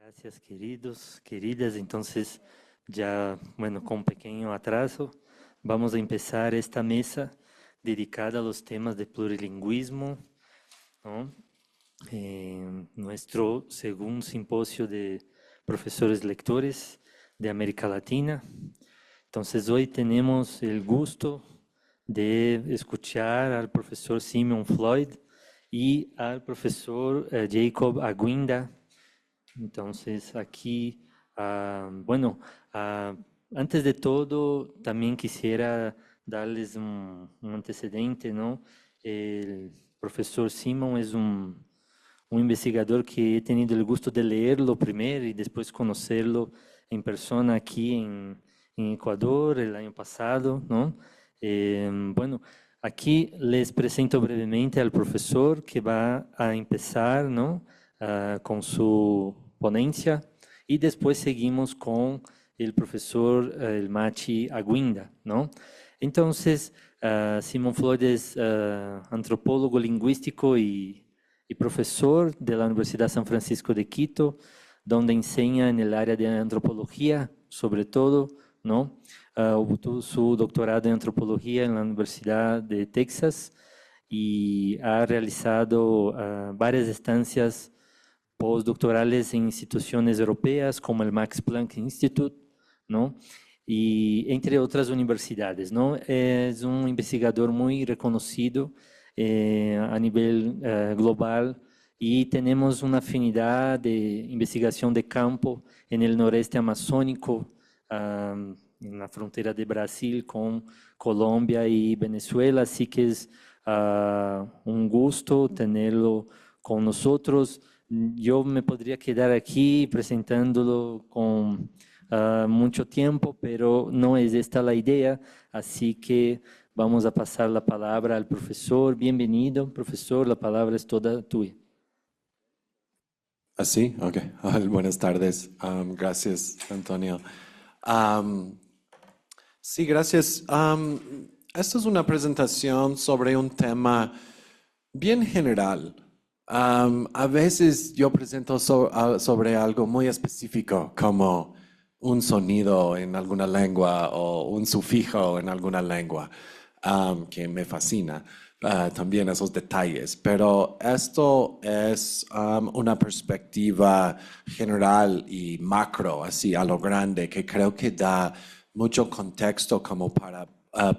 Gracias, queridos, queridas. Entonces, ya, bueno, con un pequeño atraso, vamos a empezar esta mesa dedicada a los temas de plurilingüismo, ¿no? Nuestro segundo simposio de profesores lectores de América Latina. Entonces, hoy tenemos el gusto de escuchar al profesor Simon Floyd y al profesor Jacob Aguinda. Entonces, aquí, bueno, ah, antes de todo, también quisiera darles un antecedente, ¿no? El profesor Simon es un investigador que he tenido el gusto de leerlo primero y después conocerlo en persona aquí en Ecuador el año pasado, ¿no? Bueno, aquí les presento brevemente al profesor que va a empezar, ¿no? Con su ponencia y después seguimos con el profesor el Machi Aguinda, ¿no? Entonces, Simon Floyd es antropólogo lingüístico y profesor de la Universidad San Francisco de Quito, donde enseña en el área de antropología, sobre todo, ¿no? Obtuvo su doctorado en antropología en la Universidad de Texas y ha realizado varias estancias postdoctorales en instituciones europeas como el Max Planck Institute, ¿no? Y entre otras universidades, ¿no? Es un investigador muy reconocido a nivel global y tenemos una afinidad de investigación de campo en el noreste amazónico, en la frontera de Brasil con Colombia y Venezuela, así que es un gusto tenerlo con nosotros. Yo me podría quedar aquí presentándolo con mucho tiempo, pero no es esta la idea, así que vamos a pasar la palabra al profesor. Bienvenido, profesor, la palabra es toda tuya. Así, ok. Buenas tardes. Gracias, Antonio. Am, sí, gracias. Esta es una presentación sobre un tema bien general. A veces yo presento sobre algo muy específico, como un sonido en alguna lengua o un sufijo en alguna lengua, que me fascina. También esos detalles, pero esto es una perspectiva general y macro, así a lo grande, que creo que da mucho contexto como para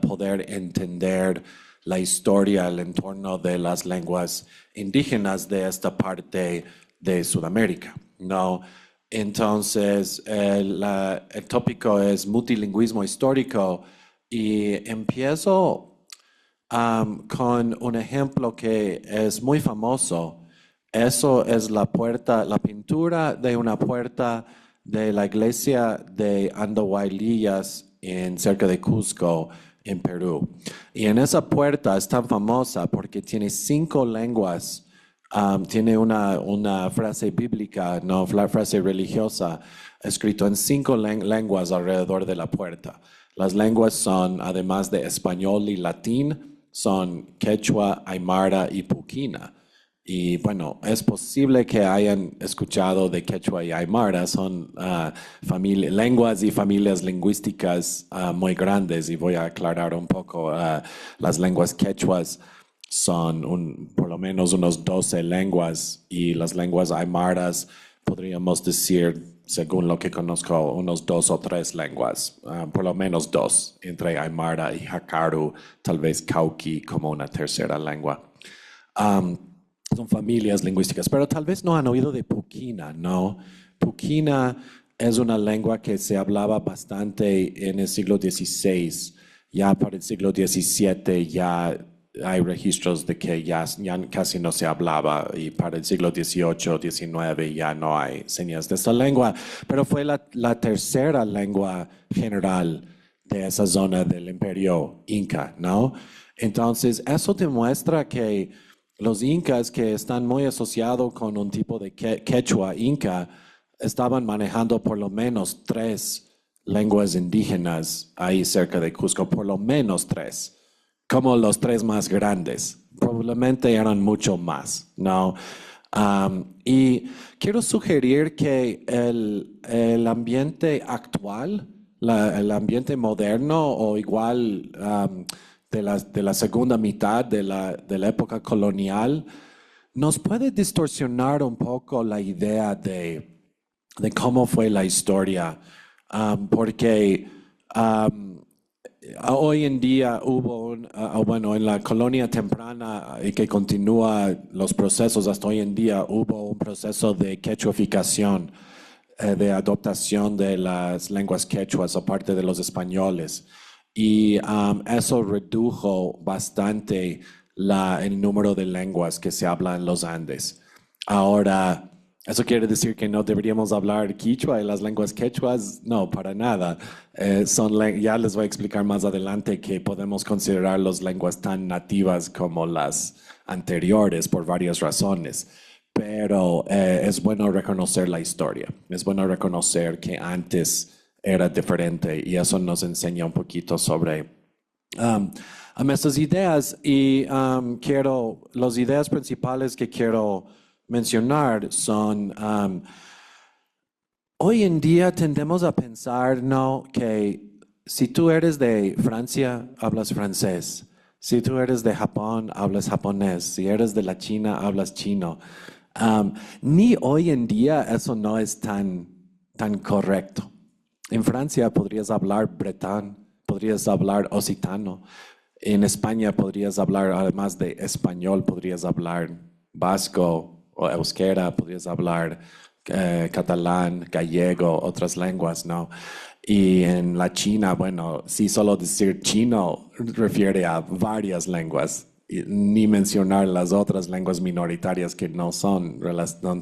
poder entender la historia, el entorno de las lenguas indígenas de esta parte de Sudamérica, ¿no? Entonces, el tópico es multilingüismo histórico y empiezo con un ejemplo que es muy famoso. Eso es la puerta, la pintura de una puerta de la iglesia de Andahuaylillas en cerca de Cusco, en Perú. Y en esa puerta es tan famosa porque tiene 5 lenguas. Tiene una frase bíblica, no frase religiosa, escrito en 5 lenguas alrededor de la puerta. Las lenguas son, además de español y latín, son quechua, aymara y puquina. Y bueno, es posible que hayan escuchado de quechua y aymara, son lenguas y familias lingüísticas muy grandes y voy a aclarar un poco. Las lenguas quechuas son por lo menos unos 12 lenguas y las lenguas aymaras podríamos decir, según lo que conozco, unos 2 o 3 lenguas, por lo menos 2, entre aymara y jakaru, tal vez cauqui como una tercera lengua. Son familias lingüísticas, pero tal vez no han oído de puquina, ¿no? Puquina es una lengua que se hablaba bastante en el siglo XVI. Ya para el siglo XVII ya hay registros de que ya casi no se hablaba y para el siglo XVIII, XIX ya no hay señas de esta lengua, pero fue la tercera lengua general de esa zona del imperio inca, ¿no? Entonces, eso demuestra que los incas, que están muy asociados con un tipo de quechua inca, estaban manejando por lo menos 3 lenguas indígenas ahí cerca de Cusco, por lo menos 3, como los 3 más grandes. Probablemente eran mucho más, ¿no? Y quiero sugerir que el ambiente actual, el ambiente moderno o igual de la segunda mitad de la época colonial, nos puede distorsionar un poco la idea de cómo fue la historia, porque hoy en día hubo bueno, en la colonia temprana y que continúa los procesos hasta hoy en día, hubo un proceso de quechuaficación, de adoptación de las lenguas quechuas aparte de los españoles. Y eso redujo bastante el número de lenguas que se hablan en los Andes. Ahora, ¿eso quiere decir que no deberíamos hablar quichua y las lenguas quechuas? No, para nada. Ya les voy a explicar más adelante que podemos considerar las lenguas tan nativas como las anteriores por varias razones. Pero es bueno reconocer la historia, es bueno reconocer que antes era diferente y eso nos enseña un poquito sobre estas ideas y las ideas principales que quiero mencionar son, hoy en día tendemos a pensar, no, que si tú eres de Francia, hablas francés. Si tú eres de Japón, hablas japonés. Si eres de la China, hablas chino. Ni hoy en día eso no es tan correcto. En Francia podrías hablar bretón, podrías hablar occitano. En España podrías hablar, además de español, podrías hablar vasco o euskera, podrías hablar catalán, gallego, otras lenguas, ¿no? Y en la China, bueno, sí, solo decir chino refiere a varias lenguas, y ni mencionar las otras lenguas minoritarias que no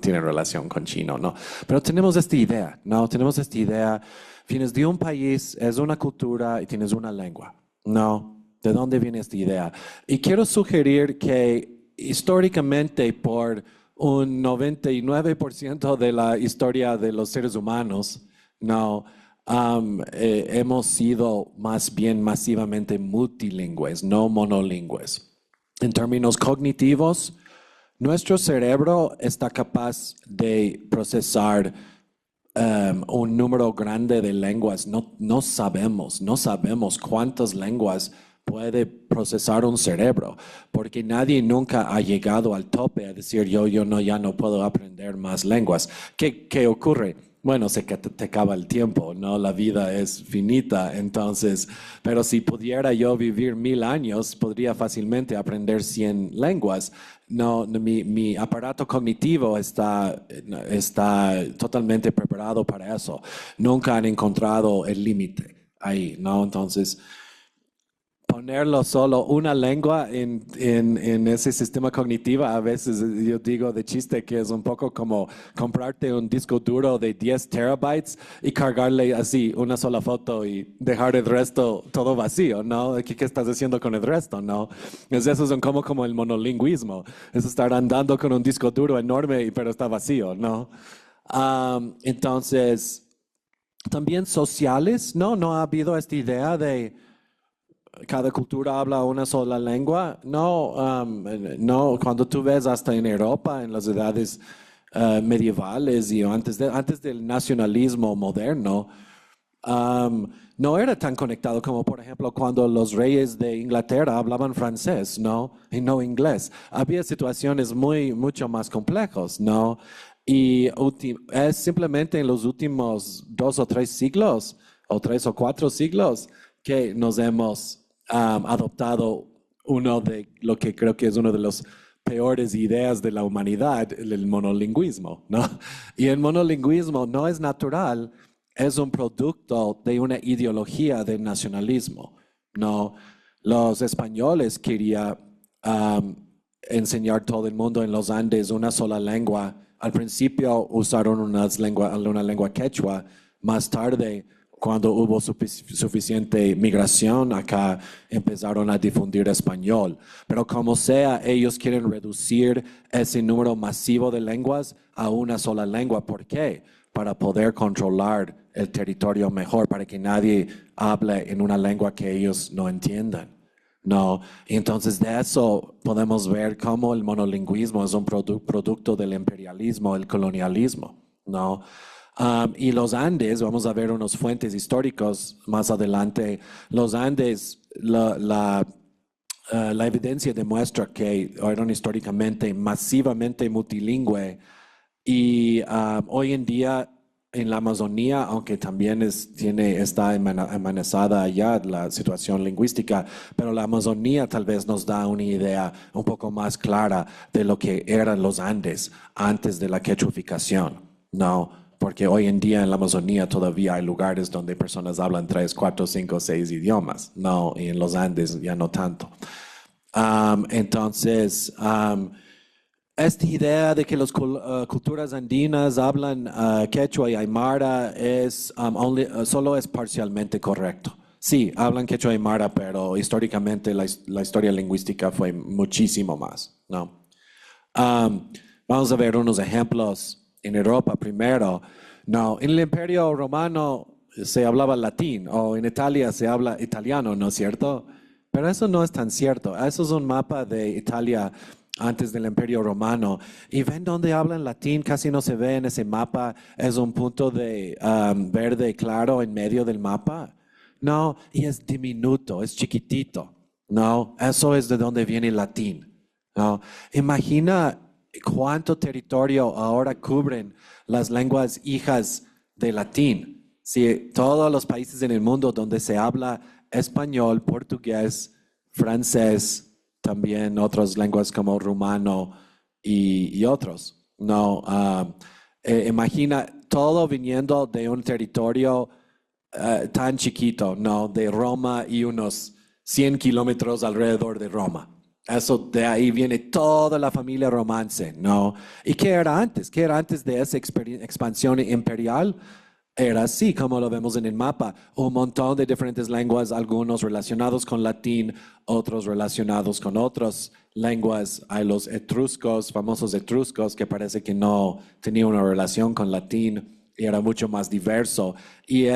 tienen relación con chino, ¿no? Pero tenemos esta idea, ¿no? Tenemos esta idea, vienes de un país, es una cultura y tienes una lengua, ¿no? ¿De dónde viene esta idea? Y quiero sugerir que históricamente por un 99% de la historia de los seres humanos, no, hemos sido más bien masivamente multilingües, no monolingües. En términos cognitivos, nuestro cerebro está capaz de procesar un número grande de lenguas. No sabemos cuántas lenguas puede procesar un cerebro, porque nadie nunca ha llegado al tope a decir ya no puedo aprender más lenguas. ¿Qué ocurre? Bueno, te acaba el tiempo, ¿no? La vida es finita, entonces, pero si pudiera yo vivir 1000 años, podría fácilmente aprender 100 lenguas. No, mi aparato cognitivo está totalmente preparado para eso. Nunca han encontrado el límite ahí, ¿no? Entonces, ponerlo solo una lengua en ese sistema cognitivo, a veces yo digo de chiste que es un poco como comprarte un disco duro de 10 terabytes y cargarle así una sola foto y dejar el resto todo vacío, ¿no? ¿Qué estás haciendo con el resto, no? Eso es como el monolingüismo, es estar andando con un disco duro enorme pero está vacío, ¿no? Entonces, también sociales, ¿no? No ha habido esta idea de cada cultura habla una sola lengua. No, no, cuando tú ves hasta en Europa, en las edades medievales y antes del nacionalismo moderno, no era tan conectado como, por ejemplo, cuando los reyes de Inglaterra hablaban francés, ¿no? Y no inglés. Había situaciones mucho más complejas, ¿no? Y es simplemente en los últimos 2 o 3 siglos, o 3 o 4 siglos, que nos hemos adoptado uno de lo que creo que es una de las peores ideas de la humanidad, el monolingüismo, ¿no? Y el monolingüismo no es natural, es un producto de una ideología de nacionalismo, ¿no? Los españoles querían enseñar todo el mundo en los Andes una sola lengua. Al principio usaron una lengua quechua, más tarde cuando hubo suficiente migración acá, empezaron a difundir español. Pero como sea, ellos quieren reducir ese número masivo de lenguas a una sola lengua. ¿Por qué? Para poder controlar el territorio mejor, para que nadie hable en una lengua que ellos no entiendan. ¿no? Y entonces de eso podemos ver cómo el monolingüismo es un producto del imperialismo, el colonialismo, ¿no? Y los Andes, vamos a ver unos fuentes históricos más adelante, los Andes, la evidencia demuestra que eran históricamente masivamente multilingüe y hoy en día en la Amazonía, aunque también está amenazada allá la situación lingüística, pero la Amazonía tal vez nos da una idea un poco más clara de lo que eran los Andes antes de la quechuificación, ¿no? Porque hoy en día en la Amazonía todavía hay lugares donde personas hablan 3, 4, 5, 6 idiomas, ¿no? Y en los Andes ya no tanto. Entonces, esta idea de que las culturas andinas hablan quechua y aymara solo es parcialmente correcto. Sí, hablan quechua y aymara, pero históricamente la historia lingüística fue muchísimo más, ¿no? Vamos a ver unos ejemplos en Europa primero. No, en el Imperio Romano se hablaba latín o en Italia se habla italiano, ¿no es cierto? Pero eso no es tan cierto. Eso es un mapa de Italia antes del Imperio Romano. Y ven donde hablan latín, casi no se ve en ese mapa. Es un punto de verde claro en medio del mapa. No, y es diminuto, es chiquitito. No, eso es de donde viene el latín. No, imagina cuánto territorio ahora cubren las lenguas hijas de latín. Si todos los países en el mundo donde se habla español, portugués, francés, también otras lenguas como rumano y otros. No, imagina todo viniendo de un territorio tan chiquito, no, de Roma y unos 100 kilómetros alrededor de Roma. Eso de ahí viene toda la familia romance, ¿no? ¿Y qué era antes? ¿Qué era antes de esa expansión imperial? Era así, como lo vemos en el mapa, un montón de diferentes lenguas, algunos relacionados con latín, otros relacionados con otras lenguas. Hay los etruscos, famosos etruscos, que parece que no tenían una relación con latín y era mucho más diverso. Y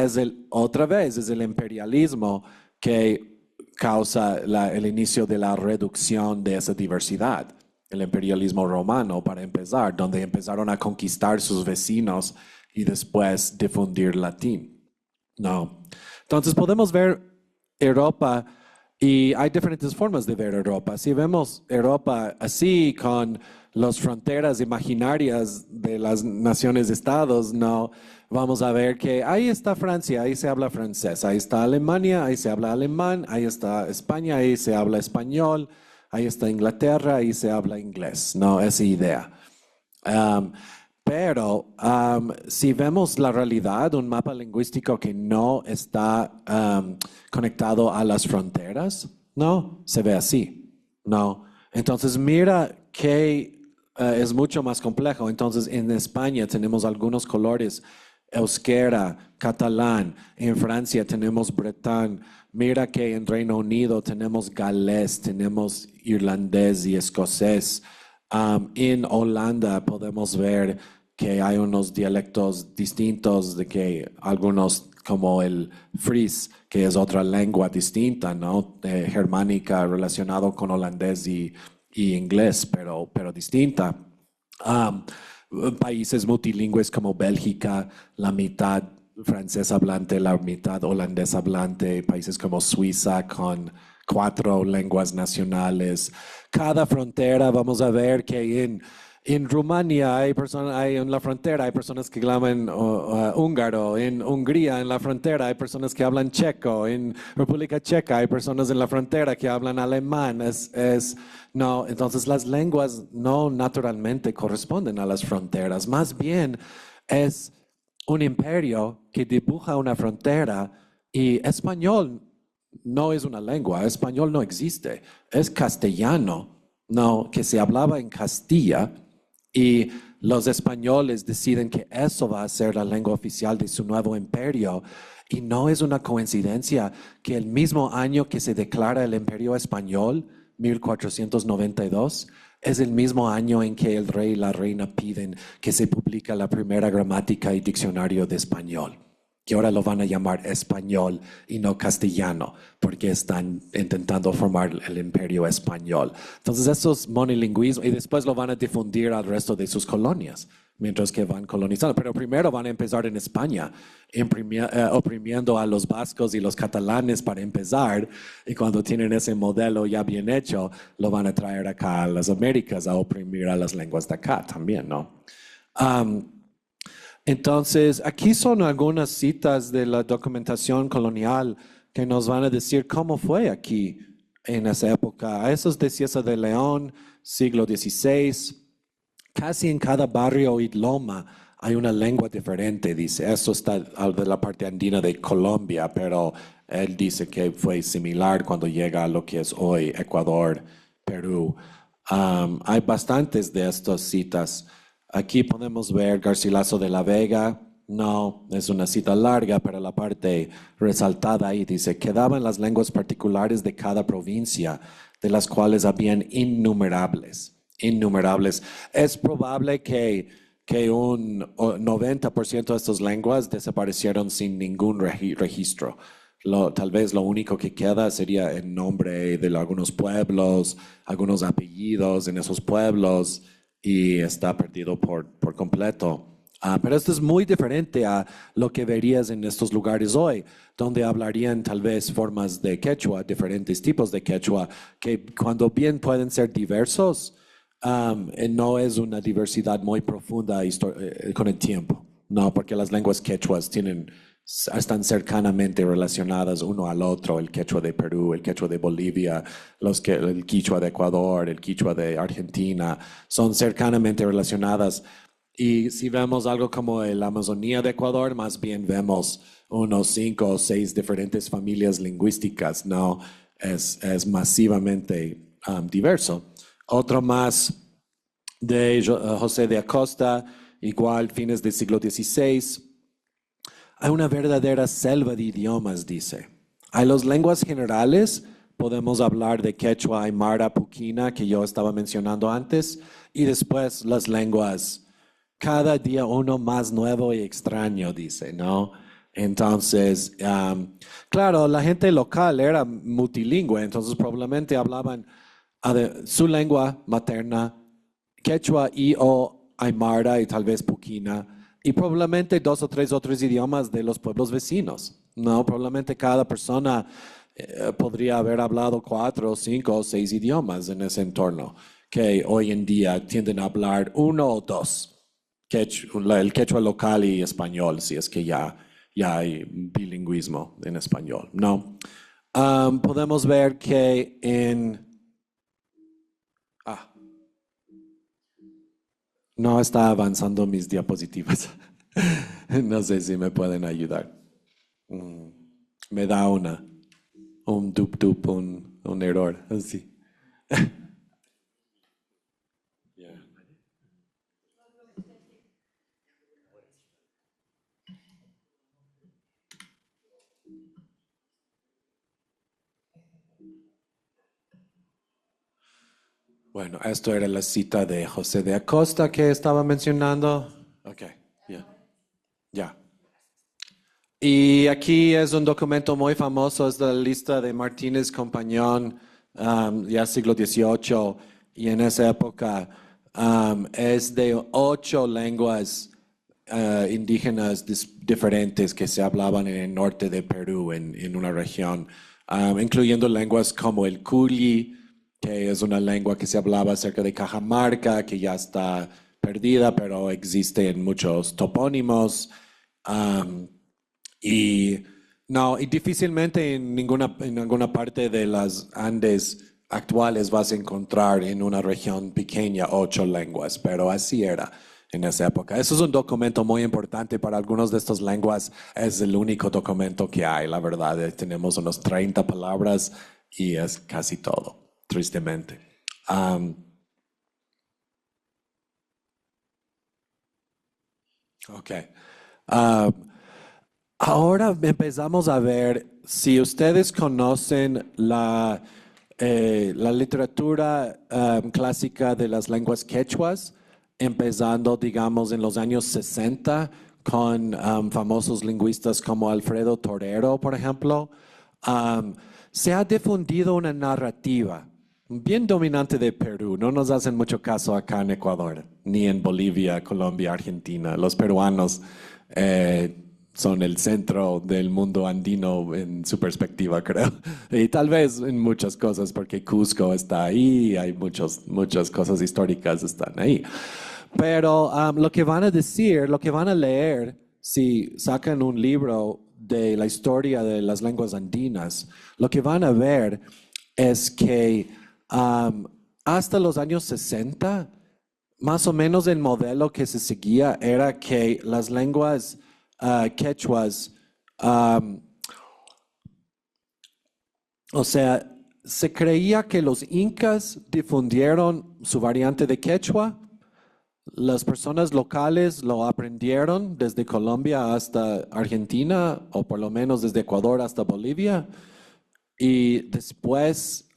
otra vez, es el imperialismo que causa el inicio de la reducción de esa diversidad. El imperialismo romano, para empezar, donde empezaron a conquistar sus vecinos y después difundir latín. No. Entonces podemos ver Europa y hay diferentes formas de ver Europa. Si vemos Europa así, con las fronteras imaginarias de las naciones-estados, no, vamos a ver que ahí está Francia, ahí se habla francés, ahí está Alemania, ahí se habla alemán, ahí está España, ahí se habla español, ahí está Inglaterra, ahí se habla inglés, no, esa idea. Pero si vemos la realidad, un mapa lingüístico que no está conectado a las fronteras, no, se ve así, no. Entonces mira que es mucho más complejo. Entonces en España tenemos algunos colores, euskera, catalán, en Francia tenemos bretón, mira que en Reino Unido tenemos galés, tenemos irlandés y escocés. En Holanda podemos ver que hay unos dialectos distintos, de que algunos como el Fries, que es otra lengua distinta, ¿no? Germánica relacionado con holandés y inglés, pero distinta. Países multilingües como Bélgica, la mitad francés hablante, la mitad holandés hablante, países como Suiza con 4 lenguas nacionales. Cada frontera, vamos a ver que en Rumania hay en la frontera hay personas que hablan húngaro, en Hungría en la frontera hay personas que hablan checo, en República Checa hay personas en la frontera que hablan alemán. No, entonces las lenguas no naturalmente corresponden a las fronteras, más bien es un imperio que dibuja una frontera y español no es una lengua, español no existe, es castellano, no, que se hablaba en Castilla y los españoles deciden que eso va a ser la lengua oficial de su nuevo imperio. Y no es una coincidencia que el mismo año que se declara el imperio español, 1492, es el mismo año en que el rey y la reina piden que se publica la primera gramática y diccionario de español. que ahora lo van a llamar español y no castellano, porque están intentando formar el imperio español. Entonces, estos monolingüismos, y después lo van a difundir al resto de sus colonias, mientras que van colonizando. Pero primero van a empezar en España, oprimiendo a los vascos y los catalanes para empezar, y cuando tienen ese modelo ya bien hecho, lo van a traer acá a las Américas a oprimir a las lenguas de acá también, ¿no? Entonces, aquí son algunas citas de la documentación colonial que nos van a decir cómo fue aquí en esa época. Eso es de Cieza de León, siglo XVI. Casi en cada barrio y loma hay una lengua diferente, dice. Eso está de la parte andina de Colombia, pero él dice que fue similar cuando llega a lo que es hoy Ecuador, Perú. Hay bastantes de estas citas. Aquí podemos ver Garcilaso de la Vega. No, es una cita larga, pero la parte resaltada ahí dice, quedaban las lenguas particulares de cada provincia, de las cuales habían innumerables. Innumerables. Es probable que un 90% de estas lenguas desaparecieron sin ningún registro. Tal vez lo único que queda sería el nombre de algunos pueblos, algunos apellidos en esos pueblos, y está perdido por completo. Pero esto es muy diferente a lo que verías en estos lugares hoy, donde hablarían tal vez formas de quechua, diferentes tipos de quechua, que cuando bien pueden ser diversos, no es una diversidad muy profunda con el tiempo, no, porque las lenguas quechuas están cercanamente relacionadas uno al otro, el quechua de Perú, el quechua de Bolivia, el quichua de Ecuador, el quichua de Argentina, son cercanamente relacionadas. Y si vemos algo como la Amazonía de Ecuador, más bien vemos unos 5 o 6 diferentes familias lingüísticas, ¿no? Es masivamente diverso. Otro más de José de Acosta, igual fines del siglo XVI. Hay una verdadera selva de idiomas, dice. Hay las lenguas generales, podemos hablar de quechua, aymara, puquina, que yo estaba mencionando antes, y después las lenguas, cada día uno más nuevo y extraño, dice, ¿no? Entonces, claro, la gente local era multilingüe, entonces probablemente hablaban su lengua materna, quechua y o aymara y tal vez puquina, y probablemente 2 o 3 otros idiomas de los pueblos vecinos. No, probablemente cada persona podría haber hablado 4, 5 o 6 idiomas en ese entorno, que hoy en día tienden a hablar 1 o 2. El quechua local y español, si es que ya hay bilingüismo en español, ¿no? Podemos ver que no está avanzando mis diapositivas. No sé si me pueden ayudar. Me da un dup, un error, así. Bueno, esto era la cita de José de Acosta que estaba mencionando. Ok, ya. Y aquí es un documento muy famoso, es la lista de Martínez Compañón, ya siglo XVIII, y en esa época es de 8 lenguas indígenas diferentes que se hablaban en el norte de Perú, en una región, incluyendo lenguas como el culi, que es una lengua que se hablaba cerca de Cajamarca, que ya está perdida, pero existe en muchos topónimos. Y no, y difícilmente en ninguna parte de las Andes actuales vas a encontrar en una región pequeña 8 lenguas, pero así era en esa época. Eso es un documento muy importante para algunas de estas lenguas. Es el único documento que hay, la verdad. Tenemos unos 30 palabras y es casi todo, tristemente. Ok. Ahora empezamos a ver si ustedes conocen la literatura clásica de las lenguas quechuas, empezando, digamos, en los años 60, con famosos lingüistas como Alfredo Torero, por ejemplo, se ha difundido una narrativa bien dominante de Perú. No nos hacen mucho caso acá en Ecuador, ni en Bolivia, Colombia, Argentina. Los peruanos son el centro del mundo andino en su perspectiva, creo. Y tal vez en muchas cosas, porque Cusco está ahí, hay muchas cosas históricas están ahí. Pero lo que van a decir, lo que van a leer, si sacan un libro de la historia de las lenguas andinas, lo que van a ver es que hasta los años 60, más o menos el modelo que se seguía era que las lenguas quechuas, o sea, se creía que los incas difundieron su variante de quechua. Las personas locales lo aprendieron desde Colombia hasta Argentina, o por lo menos desde Ecuador hasta Bolivia, y después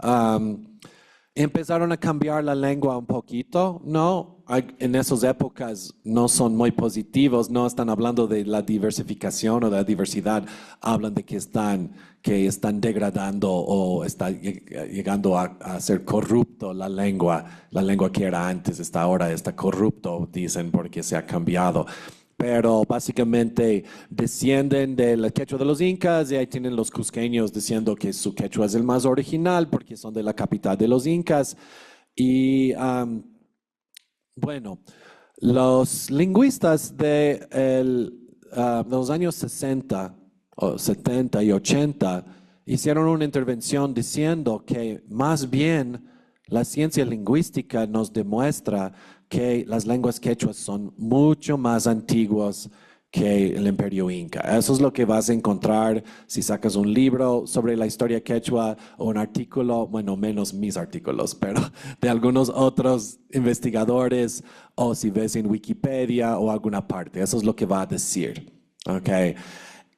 empezaron a cambiar la lengua un poquito, ¿no? En esas épocas no son muy positivos, no están hablando de la diversificación o de la diversidad, hablan de que están degradando o está llegando a ser corrupto la lengua que era antes, ahora está corrupto, dicen, porque se ha cambiado. Pero básicamente descienden del quechua de los incas y ahí tienen los cusqueños diciendo que su quechua es el más original porque son de la capital de los incas. Y bueno, los lingüistas de los años 60, o 70 y 80 hicieron una intervención diciendo que más bien la ciencia lingüística nos demuestra que las lenguas quechuas son mucho más antiguas que el imperio inca. Eso es lo que vas a encontrar si sacas un libro sobre la historia quechua o un artículo, bueno, menos mis artículos, pero de algunos otros investigadores, o si ves en Wikipedia o alguna parte. Eso es lo que va a decir. Okay.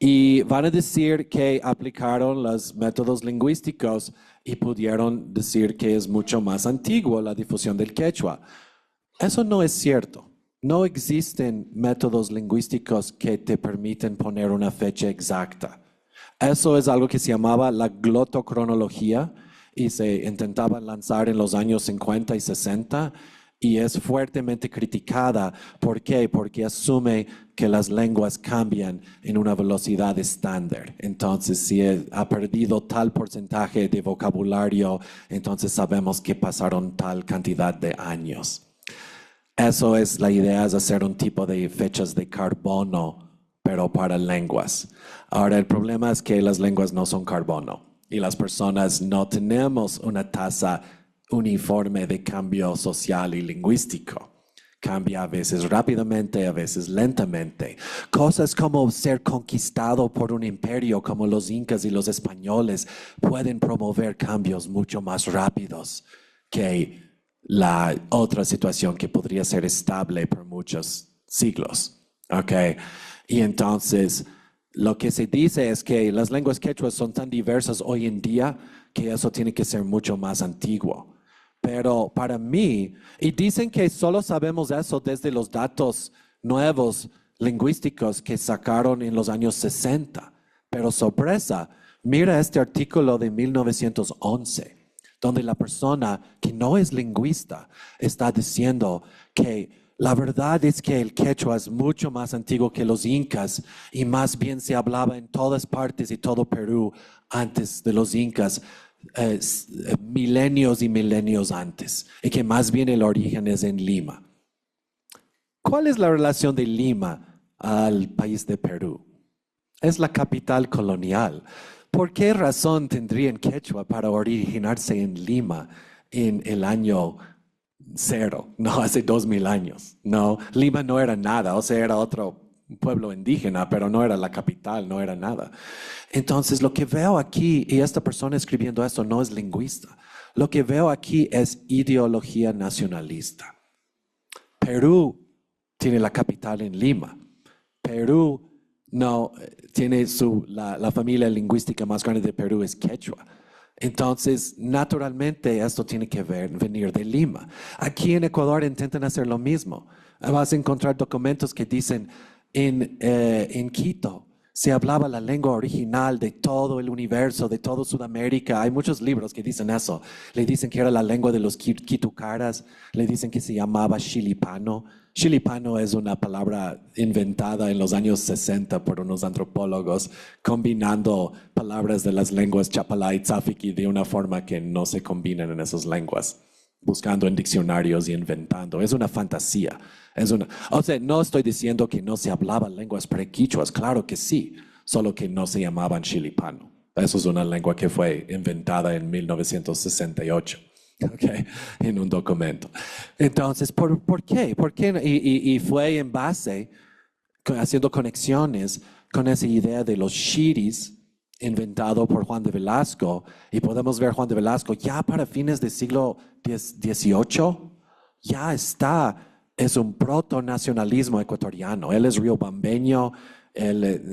Y van a decir que aplicaron los métodos lingüísticos y pudieron decir que es mucho más antiguo la difusión del quechua. Eso no es cierto. No existen métodos lingüísticos que te permiten poner una fecha exacta. Eso es algo que se llamaba la glotocronología y se intentaba lanzar en los años 50 y 60 y es fuertemente criticada. ¿Por qué? Porque asume que las lenguas cambian en una velocidad estándar. Entonces, si ha perdido tal porcentaje de vocabulario, entonces sabemos que pasaron tal cantidad de años. Eso es la idea, es hacer un tipo de fechas de carbono, pero para lenguas. Ahora, el problema es que las lenguas no son carbono y las personas no tenemos una tasa uniforme de cambio social y lingüístico. Cambia a veces rápidamente, a veces lentamente. Cosas como ser conquistado por un imperio como los incas y los españoles pueden promover cambios mucho más rápidos que la otra situación que podría ser estable por muchos siglos. Okay. Y entonces, lo que se dice es que las lenguas quechuas son tan diversas hoy en día que eso tiene que ser mucho más antiguo. Pero para mí, y dicen que solo sabemos eso desde los datos nuevos lingüísticos que sacaron en los años 60. Pero sorpresa, mira este artículo de 1911, donde la persona que no es lingüista está diciendo que la verdad es que el quechua es mucho más antiguo que los incas y más bien se hablaba en todas partes y todo Perú antes de los incas. Milenios y milenios antes, y que más bien el origen es en Lima. ¿Cuál es la relación de Lima al país de Perú? Es la capital colonial. ¿Por qué razón tendrían quechua para originarse en Lima en el año 0? No, hace 2000 años. No, Lima no era nada, o sea, era otro pueblo indígena, pero no era la capital, no era nada. Entonces, lo que veo aquí, y esta persona escribiendo esto no es lingüista, lo que veo aquí es ideología nacionalista. Perú tiene la capital en Lima. Perú no tiene la familia lingüística más grande de Perú es quechua. Entonces, naturalmente, esto tiene que venir de Lima. Aquí en Ecuador intentan hacer lo mismo. Vas a encontrar documentos que dicen en Quito. Se hablaba la lengua original de todo el universo, de toda Sudamérica. Hay muchos libros que dicen eso. Le dicen que era la lengua de los quitucaras, le dicen que se llamaba chilipano. Chilipano es una palabra inventada en los años 60 por unos antropólogos, combinando palabras de las lenguas chapalá y tzafiki de una forma que no se combinan en esas lenguas, buscando en diccionarios y inventando. Es una fantasía. O sea, no estoy diciendo que no se hablaban lenguas prequichuas, claro que sí, solo que no se llamaban chilipano. Eso es una lengua que fue inventada en 1968. Okay, en un documento. Entonces, ¿por qué? ¿Por qué? Y fue en base, haciendo conexiones con esa idea de los shiris inventado por Juan de Velasco. Y podemos ver Juan de Velasco ya para fines del siglo XVIII, ya es un proto-nacionalismo ecuatoriano. Él es riobambeño,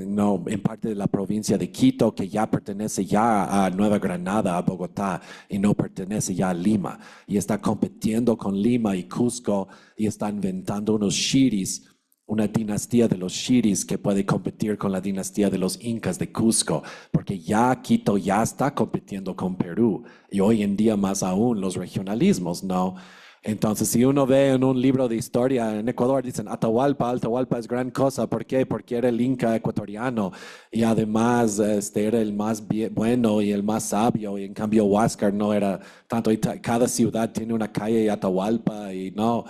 no, en parte de la provincia de Quito, que ya pertenece ya a Nueva Granada, a Bogotá, y no pertenece ya a Lima. Y está compitiendo con Lima y Cusco, y está inventando unos shiris, una dinastía de los shiris que puede competir con la dinastía de los incas de Cusco, porque ya Quito ya está compitiendo con Perú, y hoy en día más aún los regionalismos, ¿no? Entonces, si uno ve en un libro de historia en Ecuador, dicen Atahualpa es gran cosa. ¿Por qué? Porque era el inca ecuatoriano y además era el más bueno y el más sabio. Y en cambio, Huáscar no era tanto. Y cada ciudad tiene una calle de Atahualpa y no.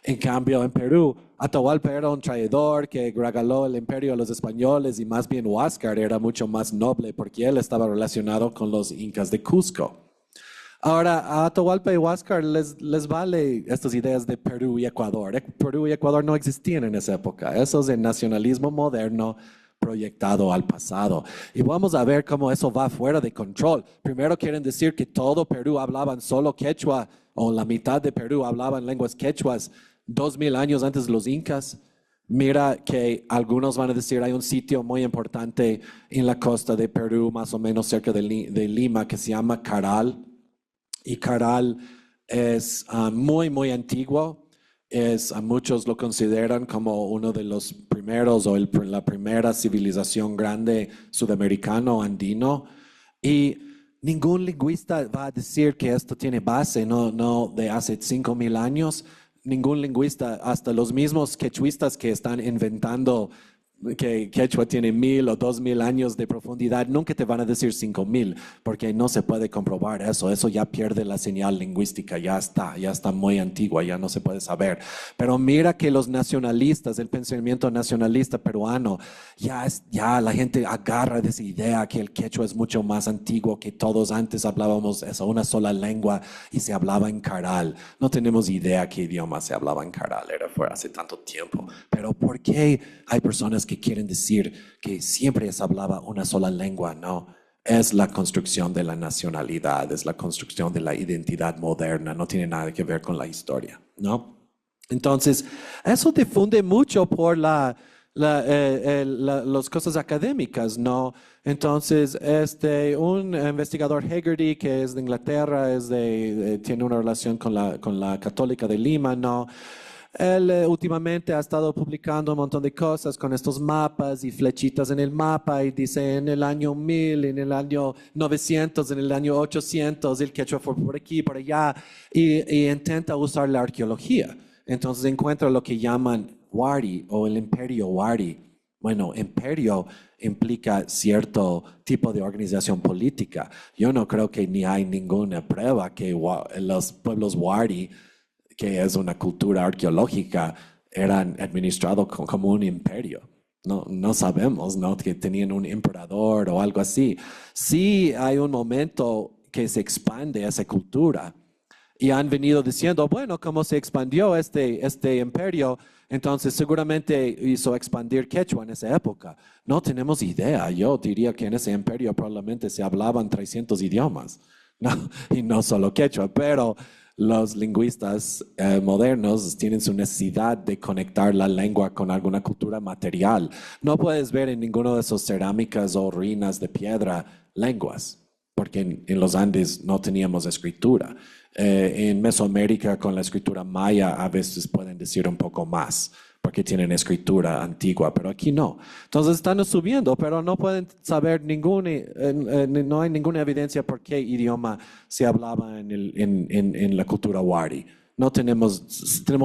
En cambio, en Perú, Atahualpa era un traidor que regaló el imperio a los españoles y más bien Huáscar era mucho más noble porque él estaba relacionado con los incas de Cusco. Ahora, a Atahualpa y Huáscar les vale estas ideas de Perú y Ecuador. Perú y Ecuador no existían en esa época. Eso es el nacionalismo moderno proyectado al pasado. Y vamos a ver cómo eso va fuera de control. Primero quieren decir que todo Perú hablaban solo quechua, o la mitad de Perú hablaban lenguas quechuas 2000 años antes de los incas. Mira que algunos van a decir hay un sitio muy importante en la costa de Perú, más o menos cerca de Lima, que se llama Caral. Y Caral es muy, muy antiguo. Muchos lo consideran como uno de los primeros o la primera civilización grande sudamericano andino. Y ningún lingüista va a decir que esto tiene base, no de hace 5000 años. Ningún lingüista, hasta los mismos quechuistas que están inventando que quechua tiene 1000 o 2000 años de profundidad, nunca te van a decir 5000, porque no se puede comprobar eso. Eso ya pierde la señal lingüística, ya está muy antigua, ya no se puede saber. Pero mira que los nacionalistas, el pensamiento nacionalista peruano, ya la gente agarra de esa idea que el quechua es mucho más antiguo, que todos antes hablábamos eso, una sola lengua y se hablaba en Caral. No tenemos idea qué idioma se hablaba en Caral, fue hace tanto tiempo. Pero ¿por qué hay personas que quieren decir que siempre se hablaba una sola lengua? No, es la construcción de la nacionalidad, es la construcción de la identidad moderna, no tiene nada que ver con la historia, ¿no? Entonces, eso difunde mucho por las cosas académicas, ¿no? Entonces, un investigador Hegarty, que es de Inglaterra, tiene una relación con la Católica de Lima, ¿no? Él últimamente ha estado publicando un montón de cosas con estos mapas y flechitas en el mapa y dice en el año 1000, en el año 900, en el año 800, el quechua fue por aquí, por allá y intenta usar la arqueología. Entonces encuentra lo que llaman Wari o el imperio Wari. Bueno, imperio implica cierto tipo de organización política. Yo no creo que ni hay ninguna prueba que los pueblos Wari, que es una cultura arqueológica, eran administrados como un imperio. No sabemos, ¿no? Que tenían un emperador o algo así. Sí hay un momento que se expande esa cultura y han venido diciendo, bueno, como se expandió este imperio, entonces seguramente hizo expandir quechua en esa época. No tenemos idea. Yo diría que en ese imperio probablemente se hablaban 300 idiomas, ¿no? Y no solo quechua, pero los lingüistas modernos tienen su necesidad de conectar la lengua con alguna cultura material. No puedes ver en ninguno de esos cerámicas o ruinas de piedra lenguas, porque en los Andes no teníamos escritura. En Mesoamérica con la escritura maya a veces pueden decir un poco más, porque tienen escritura antigua, pero aquí no. Entonces están subiendo, pero no pueden saber no hay ninguna evidencia por qué idioma se hablaba en la cultura wari. No tenemos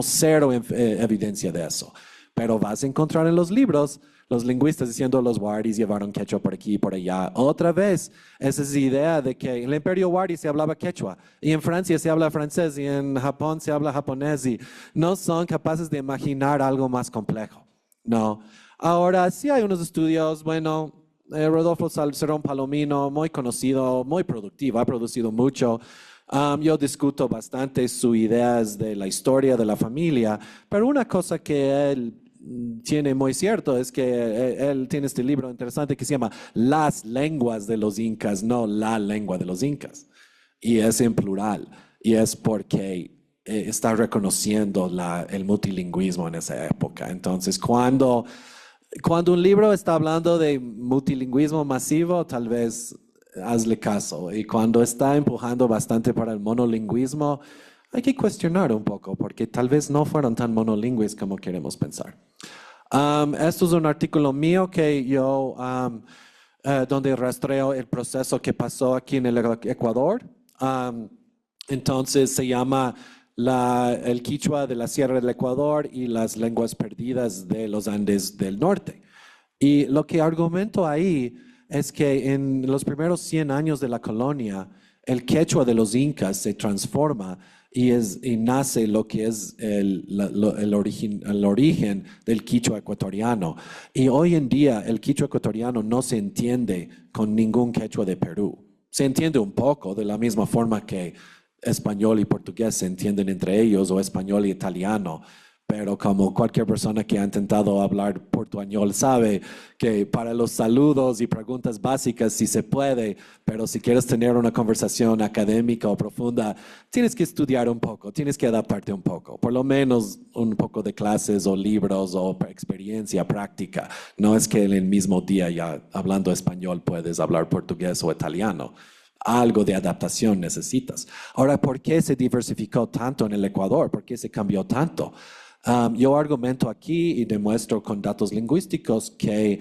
cero evidencia de eso. Pero vas a encontrar en los libros los lingüistas diciendo los waris llevaron quechua por aquí y por allá. Otra vez, esa es la idea de que en el imperio wari se hablaba quechua, y en Francia se habla francés, y en Japón se habla japonés, y no son capaces de imaginar algo más complejo. No. Ahora, sí hay unos estudios, bueno, Rodolfo Salcerón Palomino, muy conocido, muy productivo, ha producido mucho. Yo discuto bastante sus ideas de la historia de la familia, pero una cosa que él tiene muy cierto es que él tiene este libro interesante que se llama Las lenguas de los incas, no la lengua de los incas. Y es en plural, y es porque está reconociendo el multilingüismo en esa época. Entonces, cuando un libro está hablando de multilingüismo masivo, tal vez hazle caso. Y cuando está empujando bastante para el monolingüismo, hay que cuestionar un poco, porque tal vez no fueron tan monolingües como queremos pensar. Esto es un artículo mío que yo, donde rastreo el proceso que pasó aquí en el Ecuador. Entonces se llama el quichua de la Sierra del Ecuador y las lenguas perdidas de los Andes del norte. Y lo que argumento ahí es que en los primeros 100 años de la colonia, el quechua de los incas se transforma y nace lo que es el origen del quichua ecuatoriano. Y hoy en día el quichua ecuatoriano no se entiende con ningún quechua de Perú. Se entiende un poco de la misma forma que español y portugués se entienden entre ellos, o español y italiano. Pero como cualquier persona que ha intentado hablar portuñol sabe que para los saludos y preguntas básicas sí se puede, pero si quieres tener una conversación académica o profunda, tienes que estudiar un poco, tienes que adaptarte un poco, por lo menos un poco de clases o libros o experiencia práctica. No es que en el mismo día ya hablando español puedes hablar portugués o italiano. Algo de adaptación necesitas. Ahora, ¿por qué se diversificó tanto en el Ecuador? ¿Por qué se cambió tanto? Yo argumento aquí y demuestro con datos lingüísticos que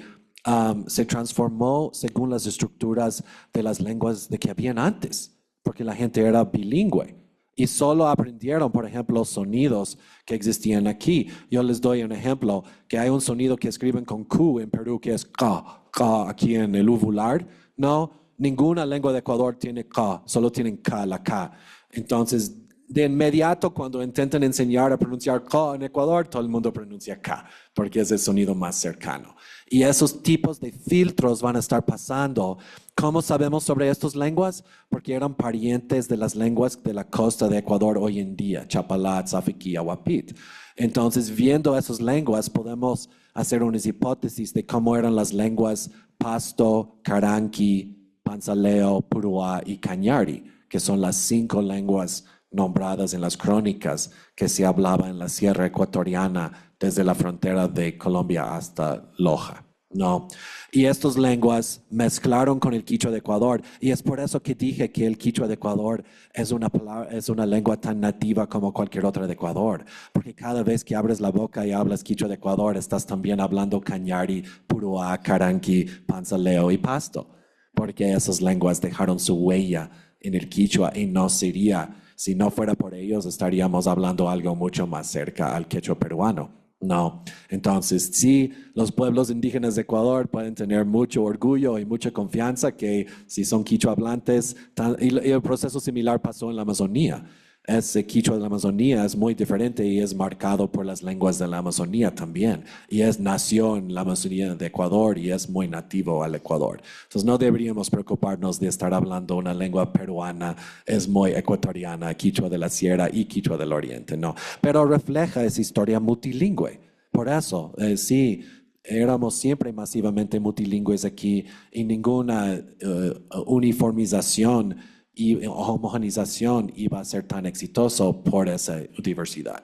se transformó según las estructuras de las lenguas de que habían antes, porque la gente era bilingüe y solo aprendieron, por ejemplo, los sonidos que existían aquí. Yo les doy un ejemplo, que hay un sonido que escriben con Q en Perú, que es K aquí en el uvular. No, ninguna lengua de Ecuador tiene K, solo tienen K, la K. Entonces, de inmediato, cuando intentan enseñar a pronunciar K en Ecuador, todo el mundo pronuncia K, porque es el sonido más cercano. Y esos tipos de filtros van a estar pasando. ¿Cómo sabemos sobre estas lenguas? Porque eran parientes de las lenguas de la costa de Ecuador hoy en día, Chapalat, Safiquí, Ahuapit. Entonces, viendo esas lenguas, podemos hacer unas hipótesis de cómo eran las lenguas Pasto, Caranqui, Panzaleo, Puruá y Cañari, que son las 5 lenguas nombradas en las crónicas que se hablaba en la Sierra Ecuatoriana desde la frontera de Colombia hasta Loja, ¿no? Y estas lenguas mezclaron con el quichua de Ecuador, y es por eso que dije que el quichua de Ecuador es una lengua tan nativa como cualquier otra de Ecuador, porque cada vez que abres la boca y hablas quichua de Ecuador, estás también hablando cañari, puruá, caranqui, panzaleo y pasto, porque esas lenguas dejaron su huella en el quichua, y no sería, si no fuera por ellos, estaríamos hablando algo mucho más cerca al quechua peruano. No. Entonces, sí, los pueblos indígenas de Ecuador pueden tener mucho orgullo y mucha confianza que si son quichua hablantes, y el proceso similar pasó en la Amazonía. Ese quichua de la Amazonía es muy diferente y es marcado por las lenguas de la Amazonía también. Y nació en la Amazonía de Ecuador y es muy nativo al Ecuador. Entonces no deberíamos preocuparnos de estar hablando una lengua peruana, es muy ecuatoriana, quichua de la Sierra y quichua del Oriente, no. Pero refleja esa historia multilingüe. Por eso, sí, éramos siempre masivamente multilingües aquí y ninguna uniformización y homogenización iba a ser tan exitoso por esa diversidad.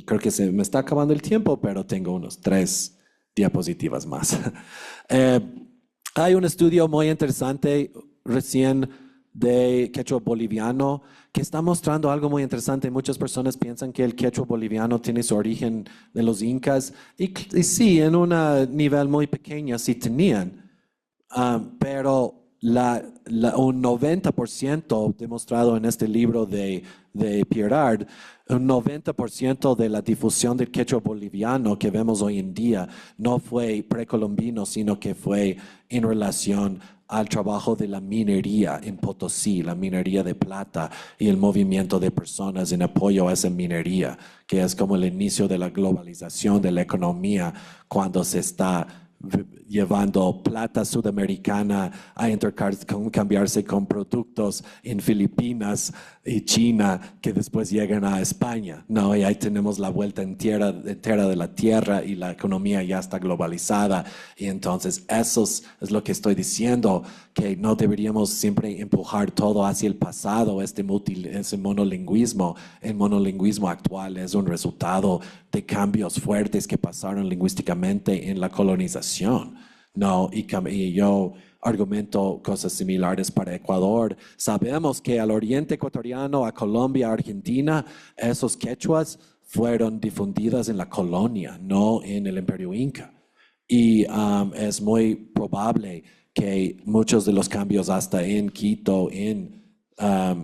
Creo que se me está acabando el tiempo, pero tengo unos 3 diapositivas más. Hay un estudio muy interesante recién de quechua boliviano que está mostrando algo muy interesante. Muchas personas piensan que el quechua boliviano tiene su origen de los incas y sí, en un nivel muy pequeño sí tenían, pero un 90% demostrado en este libro de Pirard, un 90% de la difusión del quechua boliviano que vemos hoy en día no fue precolombino, sino que fue en relación al trabajo de la minería en Potosí, la minería de plata y el movimiento de personas en apoyo a esa minería, que es como el inicio de la globalización de la economía cuando se está llevando plata sudamericana a intercambiarse con productos en Filipinas y China que después llegan a España, ¿no? Y ahí tenemos la vuelta entera de la tierra y la economía ya está globalizada. Y entonces eso es lo que estoy diciendo, que no deberíamos siempre empujar todo hacia el pasado. Ese monolingüismo, el monolingüismo actual es un resultado de cambios fuertes que pasaron lingüísticamente en la colonización, ¿no? Y yo argumento cosas similares para Ecuador. Sabemos que al oriente ecuatoriano, a Colombia, a Argentina, esos quechuas fueron difundidas en la colonia, no en el Imperio Inca. Y es muy probable que muchos de los cambios hasta en Quito, en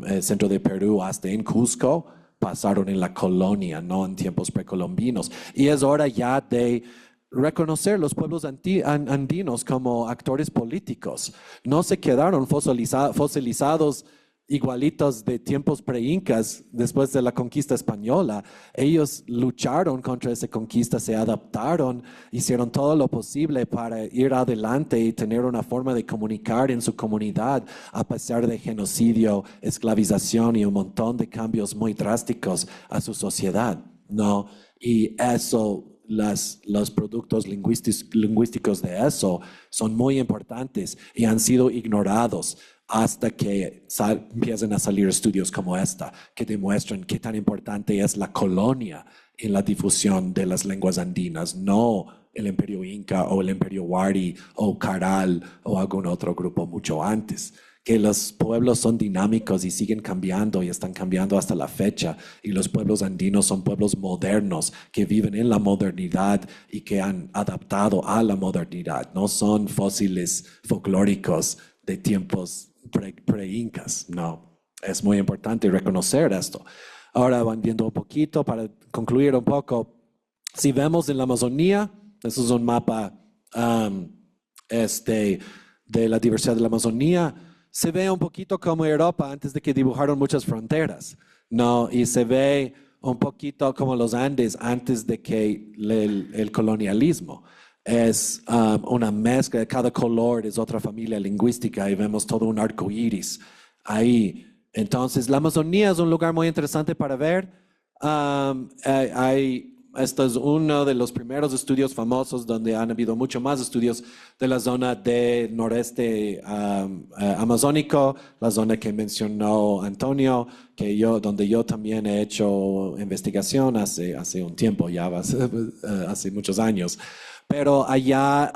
el centro de Perú, hasta en Cusco, pasaron en la colonia, no en tiempos precolombinos. Y es hora ya de reconocer los pueblos andinos como actores políticos. No se quedaron fosilizados igualitos de tiempos pre-incas después de la conquista española. Ellos lucharon contra esa conquista, se adaptaron, hicieron todo lo posible para ir adelante y tener una forma de comunicar en su comunidad a pesar de genocidio, esclavización y un montón de cambios muy drásticos a su sociedad, ¿no? Y eso, los productos lingüísticos de eso son muy importantes y han sido ignorados hasta que empiecen a salir estudios como esta, que demuestran qué tan importante es la colonia en la difusión de las lenguas andinas, no el Imperio Inca o el Imperio Wari o Caral o algún otro grupo mucho antes. Que los pueblos son dinámicos y siguen cambiando y están cambiando hasta la fecha. Y los pueblos andinos son pueblos modernos que viven en la modernidad y que han adaptado a la modernidad. No son fósiles folclóricos de tiempos pre-incas, no. Es muy importante reconocer esto. Ahora van viendo un poquito, para concluir un poco, si vemos en la Amazonía, eso es un mapa de la diversidad de la Amazonía, se ve un poquito como Europa antes de que dibujaron muchas fronteras, ¿no? Y se ve un poquito como los Andes antes de que el colonialismo. Es una mezcla, cada color es otra familia lingüística y vemos todo un arco iris ahí. Entonces, la Amazonía es un lugar muy interesante para ver. Esto es uno de los primeros estudios famosos donde han habido mucho más estudios de la zona del noreste amazónico, la zona que mencionó Antonio, donde yo también he hecho investigación hace un tiempo, ya hace muchos años. Pero allá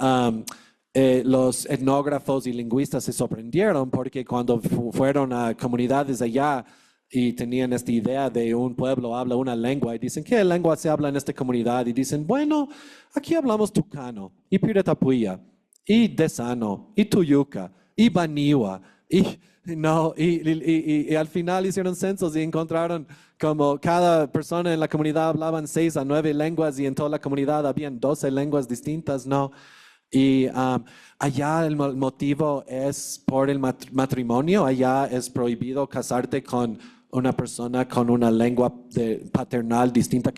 los etnógrafos y lingüistas se sorprendieron porque cuando fueron a comunidades allá y tenían esta idea de un pueblo habla una lengua y dicen, ¿qué lengua se habla en esta comunidad? Y dicen, bueno, aquí hablamos tucano y piratapuya y desano y tuyuca y baniwa y al final hicieron censos y encontraron como cada persona en la comunidad hablaban 6 a 9 lenguas y en toda la comunidad habían 12 lenguas distintas, ¿no? Y allá el motivo es por el matrimonio. Allá es prohibido casarte con una persona con una lengua paternal distinta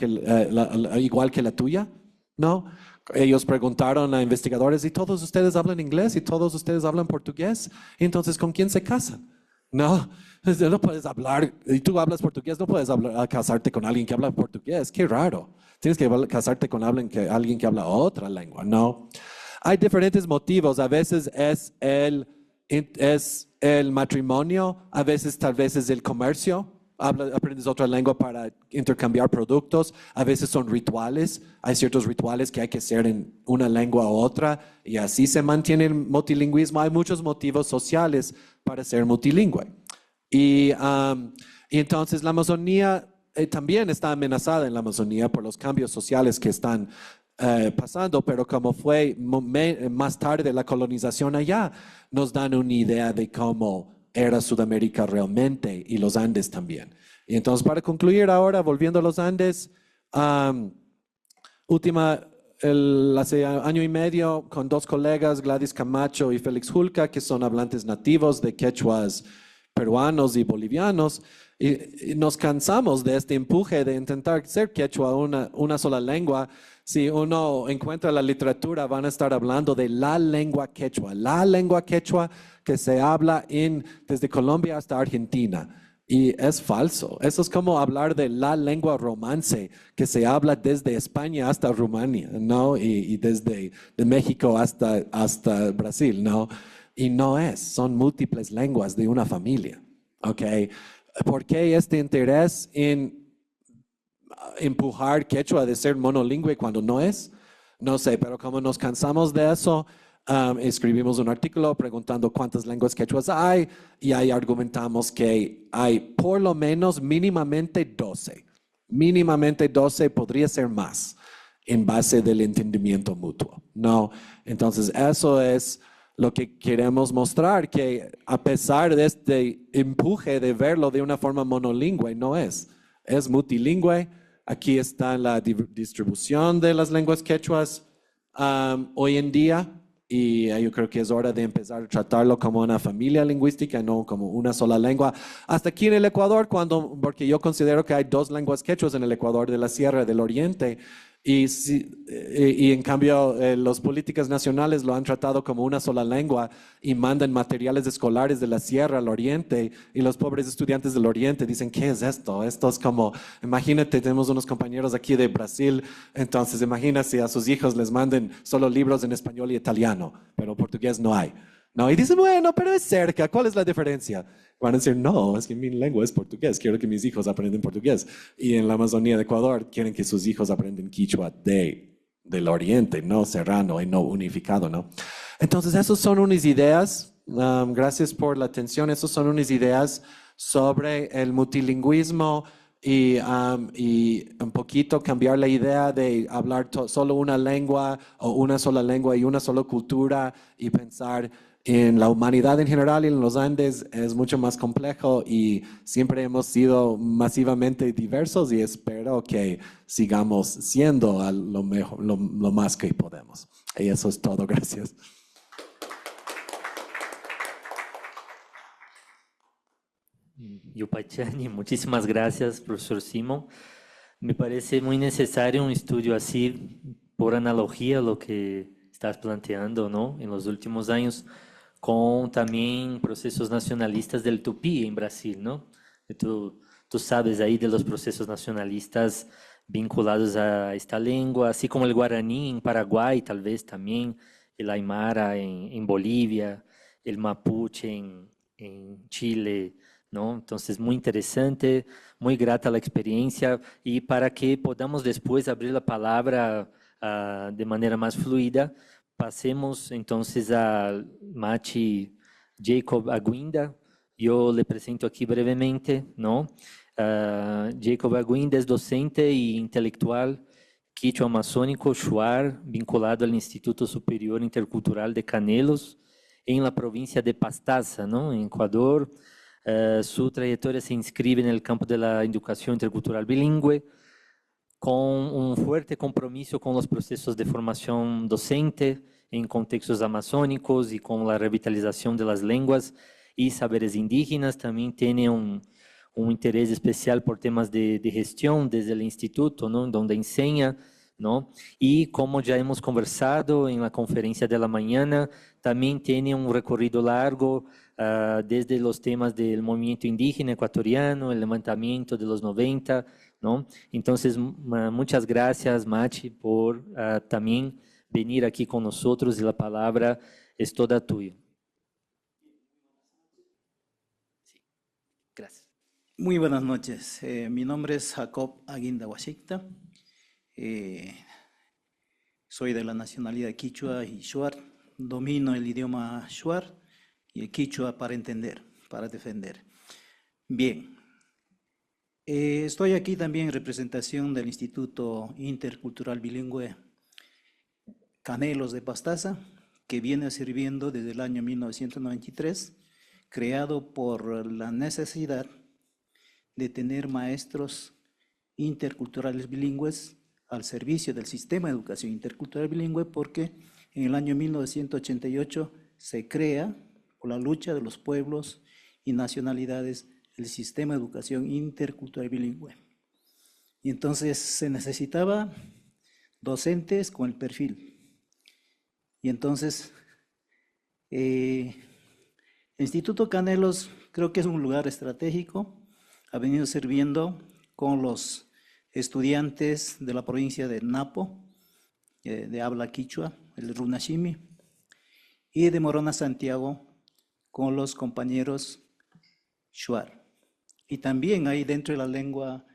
igual que la tuya, ¿no? Ellos preguntaron a investigadores, ¿y todos ustedes hablan inglés? ¿Y todos ustedes hablan portugués? Entonces, ¿con quién se casan? No, no puedes hablar, y tú hablas portugués, no puedes casarte con alguien que habla portugués, qué raro. Tienes que casarte con alguien que habla otra lengua, ¿no? Hay diferentes motivos, a veces es el matrimonio, a veces tal vez es el comercio. Aprendes otra lengua para intercambiar productos, a veces son rituales, hay ciertos rituales que hay que hacer en una lengua u otra y así se mantiene el multilingüismo. Hay muchos motivos sociales para ser multilingüe. Y entonces la Amazonía también está amenazada en la Amazonía por los cambios sociales que están pasando, pero como fue más tarde la colonización allá, nos dan una idea de cómo era Sudamérica realmente y los Andes también. Y entonces para concluir ahora, volviendo a los Andes, hace año y medio con dos colegas, Gladys Camacho y Félix Julca, que son hablantes nativos de quechuas peruanos y bolivianos, y nos cansamos de este empuje de intentar ser quechua una sola lengua. Si uno encuentra la literatura, van a estar hablando de la lengua quechua que se habla desde Colombia hasta Argentina. Y es falso. Eso es como hablar de la lengua romance que se habla desde España hasta Rumania, ¿no? Y desde de México hasta Brasil, ¿no? Y no es, son múltiples lenguas de una familia, ¿ok? ¿Por qué este interés en empujar quechua de ser monolingüe cuando no es? No sé, pero como nos cansamos de eso, escribimos un artículo preguntando cuántas lenguas quechuas hay y ahí argumentamos que hay por lo menos mínimamente 12. Mínimamente 12, podría ser más en base del entendimiento mutuo, ¿no? Entonces eso es lo que queremos mostrar, que a pesar de este empuje de verlo de una forma monolingüe, no es multilingüe. Aquí está la distribución de las lenguas quechuas hoy en día, y yo creo que es hora de empezar a tratarlo como una familia lingüística, no como una sola lengua. Hasta aquí en el Ecuador, porque yo considero que hay dos lenguas quechuas en el Ecuador de la Sierra del Oriente, y en cambio los políticas nacionales lo han tratado como una sola lengua y mandan materiales escolares de la Sierra al Oriente, y los pobres estudiantes del Oriente dicen, ¿qué es esto? Esto es como, imagínate, tenemos unos compañeros aquí de Brasil, entonces imagínate a sus hijos les manden solo libros en español y italiano, pero portugués no hay. No, y dicen, bueno, pero es cerca, ¿cuál es la diferencia? Van a decir, no, es que mi lengua es portugués, quiero que mis hijos aprendan portugués. Y en la Amazonía de Ecuador quieren que sus hijos aprendan quichua del Oriente, no serrano y no unificado, ¿no? Entonces, esas son unas ideas, gracias por la atención, esas son unas ideas sobre el multilingüismo y un poquito cambiar la idea de hablar solo una lengua o una sola lengua y una sola cultura, y pensar en la humanidad en general y en los Andes es mucho más complejo, y siempre hemos sido masivamente diversos y espero que sigamos siendo lo mejor, lo más que podemos. Y eso es todo, gracias. Yupachani, muchísimas gracias, profesor Simón. Me parece muy necesario un estudio así, por analogía, lo que estás planteando, ¿no? En los últimos años, con también procesos nacionalistas del Tupí en Brasil, ¿no? Y tú sabes ahí de los procesos nacionalistas vinculados a esta lengua, así como el guaraní en Paraguay, tal vez también, el aymara en Bolivia, el mapuche en Chile, ¿no? Entonces, muy interesante, muy grata la experiencia, y para que podamos después abrir la palabra de manera más fluida, pasemos entonces a Machi Jacob Aguinda. Yo le presento aquí brevemente, ¿no? Jacob Aguinda es docente e intelectual quichua amazônico Shuar, vinculado al Instituto Superior Intercultural de Canelos, en la provincia de Pastaza, ¿no? En Ecuador. Su trayectoria se inscribe en el campo de la educación intercultural bilingüe, con un fuerte compromiso con los procesos de formación docente en contextos amazónicos y con la revitalización de las lenguas y saberes indígenas. También tiene un interés especial por temas de gestión desde el instituto, ¿no? Donde enseña, ¿no? Y como ya hemos conversado en la conferencia de la mañana, también tiene un recorrido largo desde los temas del movimiento indígena ecuatoriano, el levantamiento de los 90, ¿no? Entonces, muchas gracias, Machi, por también venir aquí con nosotros, y la palabra es toda tuya. Sí, gracias. Muy buenas noches. Mi nombre es Jacob Aguinda Huashicta. Soy de la nacionalidad quichua y shuar. Domino el idioma shuar y el quichua para entender, para defender. Bien, estoy aquí también en representación del Instituto Intercultural Bilingüe Canelos de Pastaza, que viene sirviendo desde el año 1993, creado por la necesidad de tener maestros interculturales bilingües al servicio del sistema de educación intercultural bilingüe, porque en el año 1988 se crea, por la lucha de los pueblos y nacionalidades, el sistema de educación intercultural bilingüe. Y entonces se necesitaba docentes con el perfil. Y entonces, el Instituto Canelos creo que es un lugar estratégico, ha venido sirviendo con los estudiantes de la provincia de Napo, de habla quichua, el Runashimi, y de Morona Santiago con los compañeros Shuar. Y también hay dentro de la lengua,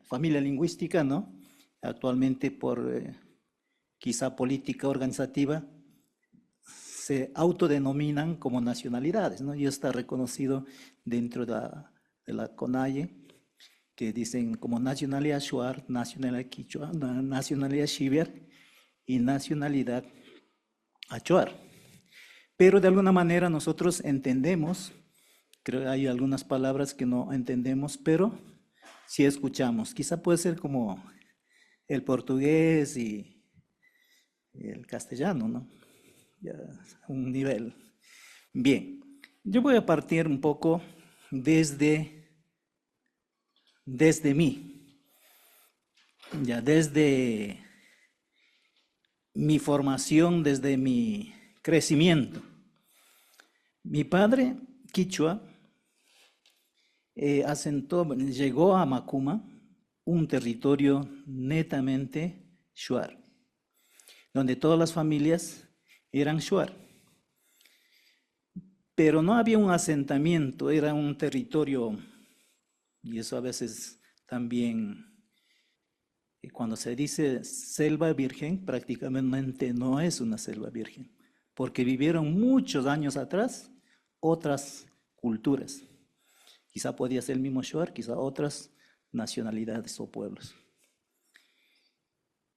familia lingüística, ¿no? Actualmente por quizá política organizativa, se autodenominan como nacionalidades, ¿no? Y está reconocido dentro de la CONAIE, que dicen como nacionalidad Shuar, nacionalidad Quichua, nacionalidad Xiviar y nacionalidad Achuar. Pero de alguna manera nosotros entendemos, creo que hay algunas palabras que no entendemos, pero sí escuchamos. Quizá puede ser como el portugués y el castellano, ¿no? Ya un nivel. Bien, yo voy a partir un poco desde mí, ya desde mi formación, desde mi crecimiento. Mi padre, quichua, llegó a Macuma, un territorio netamente shuar, donde todas las familias eran shuar. Pero no había un asentamiento, era un territorio, y eso a veces también, cuando se dice selva virgen, prácticamente no es una selva virgen, porque vivieron muchos años atrás otras culturas. Quizá podía ser el mismo shuar, quizá otras nacionalidades o pueblos.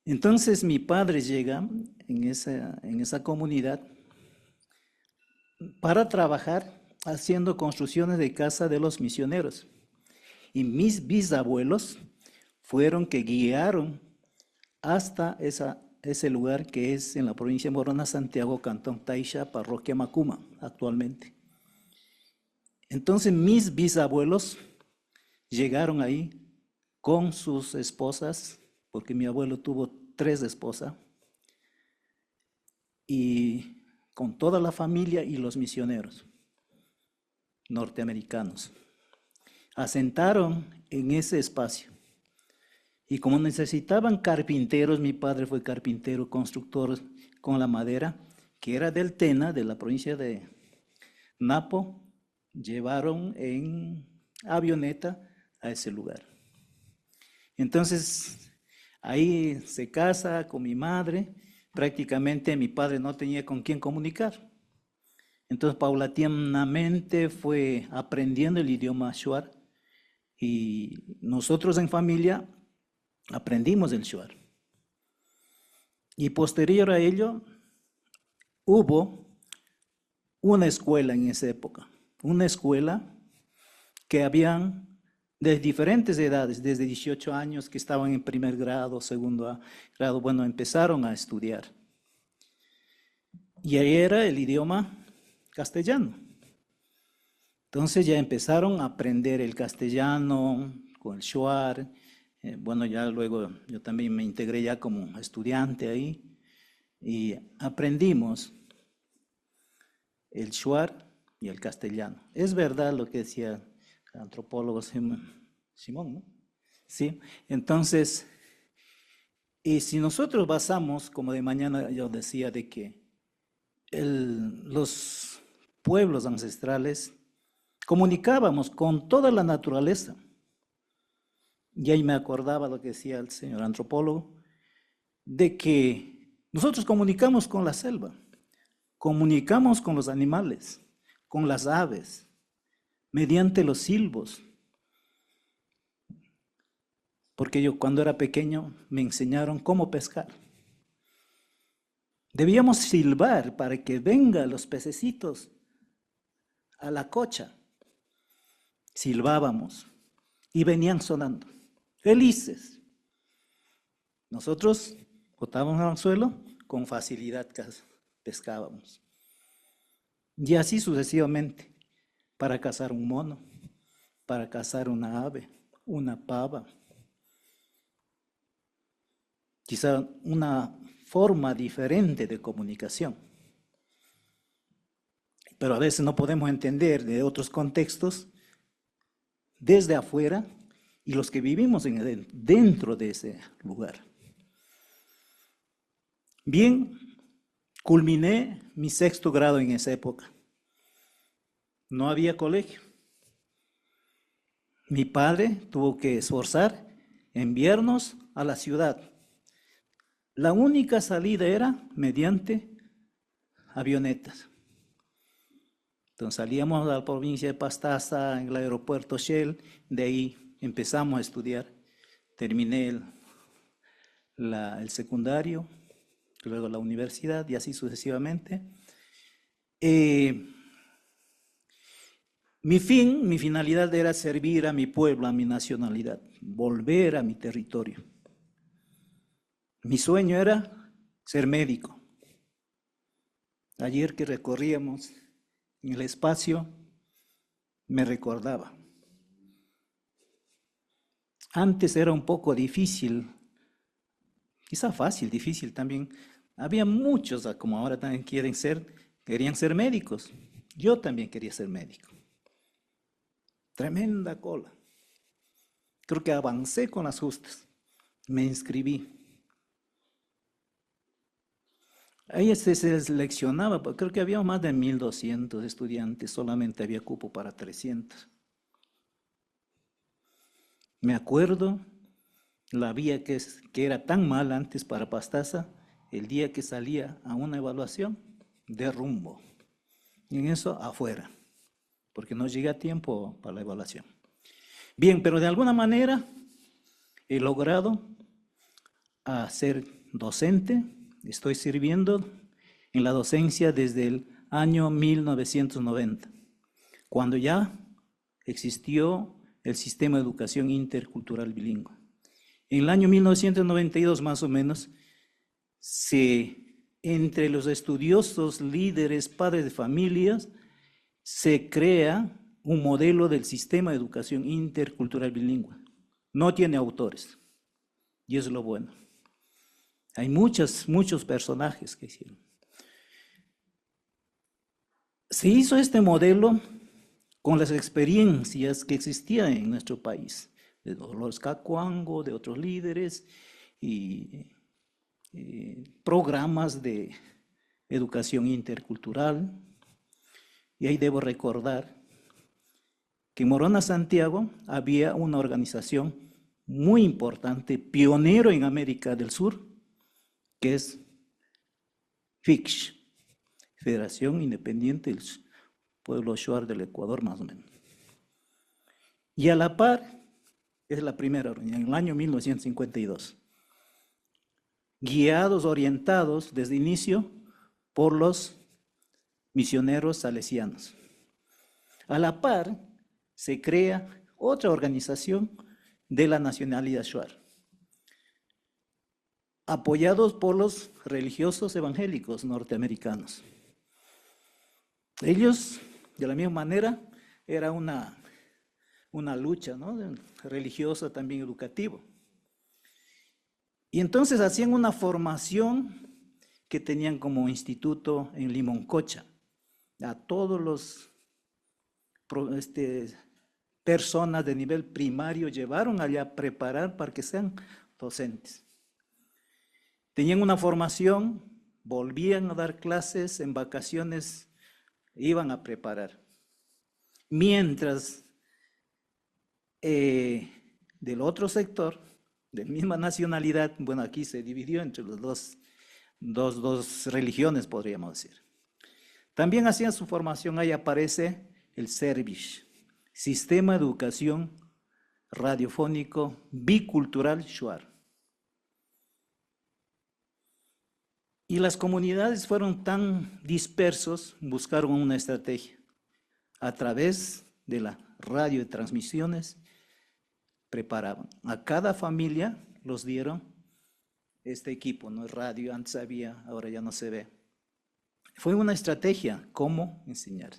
Entonces mi padre llega en esa comunidad para trabajar haciendo construcciones de casa de los misioneros. Y mis bisabuelos fueron que guiaron hasta ese lugar que es en la provincia de Morona Santiago, Cantón Taisha, parroquia Macuma, actualmente. Entonces mis bisabuelos llegaron ahí con sus esposas, porque mi abuelo tuvo 3 esposas, y con toda la familia y los misioneros norteamericanos. Asentaron en ese espacio. Y como necesitaban carpinteros, mi padre fue carpintero, constructor con la madera, que era del Tena, de la provincia de Napo, llevaron en avioneta a ese lugar. Entonces, ahí se casa con mi madre, prácticamente mi padre no tenía con quién comunicar. Entonces, paulatinamente fue aprendiendo el idioma shuar y nosotros en familia aprendimos el shuar. Y posterior a ello, hubo una escuela en esa época, una escuela que habían de diferentes edades, desde 18 años que estaban en primer grado, segundo grado, bueno, empezaron a estudiar. Y ahí era el idioma castellano. Entonces ya empezaron a aprender el castellano con el shuar. Bueno, ya luego yo también me integré ya como estudiante ahí y aprendimos el shuar y el castellano. Es verdad lo que decía el antropólogo Simón, ¿no? Sí, entonces, y si nosotros basamos, como de mañana yo decía, de que los pueblos ancestrales comunicábamos con toda la naturaleza. Y ahí me acordaba lo que decía el señor antropólogo, de que nosotros comunicamos con la selva, comunicamos con los animales, con las aves, mediante los silbos. Porque yo cuando era pequeño me enseñaron cómo pescar. Debíamos silbar para que vengan los pececitos a la cocha. Silbábamos y venían sonando, felices. Nosotros botábamos al suelo, con facilidad pescábamos. Y así sucesivamente, para cazar un mono, para cazar una ave, una pava. Quizá una forma diferente de comunicación. Pero a veces no podemos entender de otros contextos desde afuera y los que vivimos dentro de ese lugar. Bien, culminé mi 6º grado en esa época. No había colegio. Mi padre tuvo que esforzar, enviarnos a la ciudad. La única salida era mediante avionetas. Entonces salíamos a la provincia de Pastaza, en el aeropuerto Shell, de ahí empezamos a estudiar. Terminé el secundario, luego la universidad y así sucesivamente. Mi finalidad era servir a mi pueblo, a mi nacionalidad, volver a mi territorio. Mi sueño era ser médico. Ayer que recorríamos en el espacio, me recordaba. Antes era un poco difícil, quizá fácil, difícil también. Había muchos, como ahora también querían ser médicos. Yo también quería ser médico. Tremenda cola. Creo que avancé con las justas. Me inscribí. Ahí se seleccionaba, creo que había más de 1.200 estudiantes, solamente había cupo para 300. Me acuerdo la vía que era tan mal antes para Pastaza, el día que salía a una evaluación de rumbo. Y en eso afuera, porque no llegué a tiempo para la evaluación. Bien, pero de alguna manera he logrado ser docente. Estoy sirviendo en la docencia desde el año 1990, cuando ya existió el sistema de educación intercultural bilingüe. En el año 1992 más o menos, entre los estudiosos, líderes, padres de familias, se crea un modelo del sistema de educación intercultural bilingüe. No tiene autores, y es lo bueno. Hay muchos personajes que hicieron. Se hizo este modelo con las experiencias que existían en nuestro país, de Dolores Cacuango, de otros líderes, y programas de educación intercultural. Y ahí debo recordar que en Morona, Santiago, había una organización muy importante, pionero en América del Sur, que es FICSH, Federación Independiente del Pueblo Shuar del Ecuador, más o menos. Y a la par, es la primera reunión, en el año 1952. Guiados, orientados desde el inicio por los misioneros salesianos. A la par, se crea otra organización de la nacionalidad Shuar, apoyados por los religiosos evangélicos norteamericanos. Ellos, de la misma manera, era una lucha, ¿no?, religiosa, también educativa. Y entonces hacían una formación que tenían como instituto en Limoncocha. A todos los personas de nivel primario llevaron allá a preparar para que sean docentes. Tenían una formación, volvían a dar clases, en vacaciones iban a preparar. Mientras del otro sector, de misma nacionalidad, bueno, aquí se dividió entre los dos religiones, podríamos decir. También hacían su formación, ahí aparece el Servish, Sistema de Educación Radiofónico Bicultural Shuar. Y las comunidades fueron tan dispersos, buscaron una estrategia. A través de la radio de transmisiones, preparaban. A cada familia los dieron este equipo, no es radio, antes había, ahora ya no se ve. Fue una estrategia, cómo enseñar.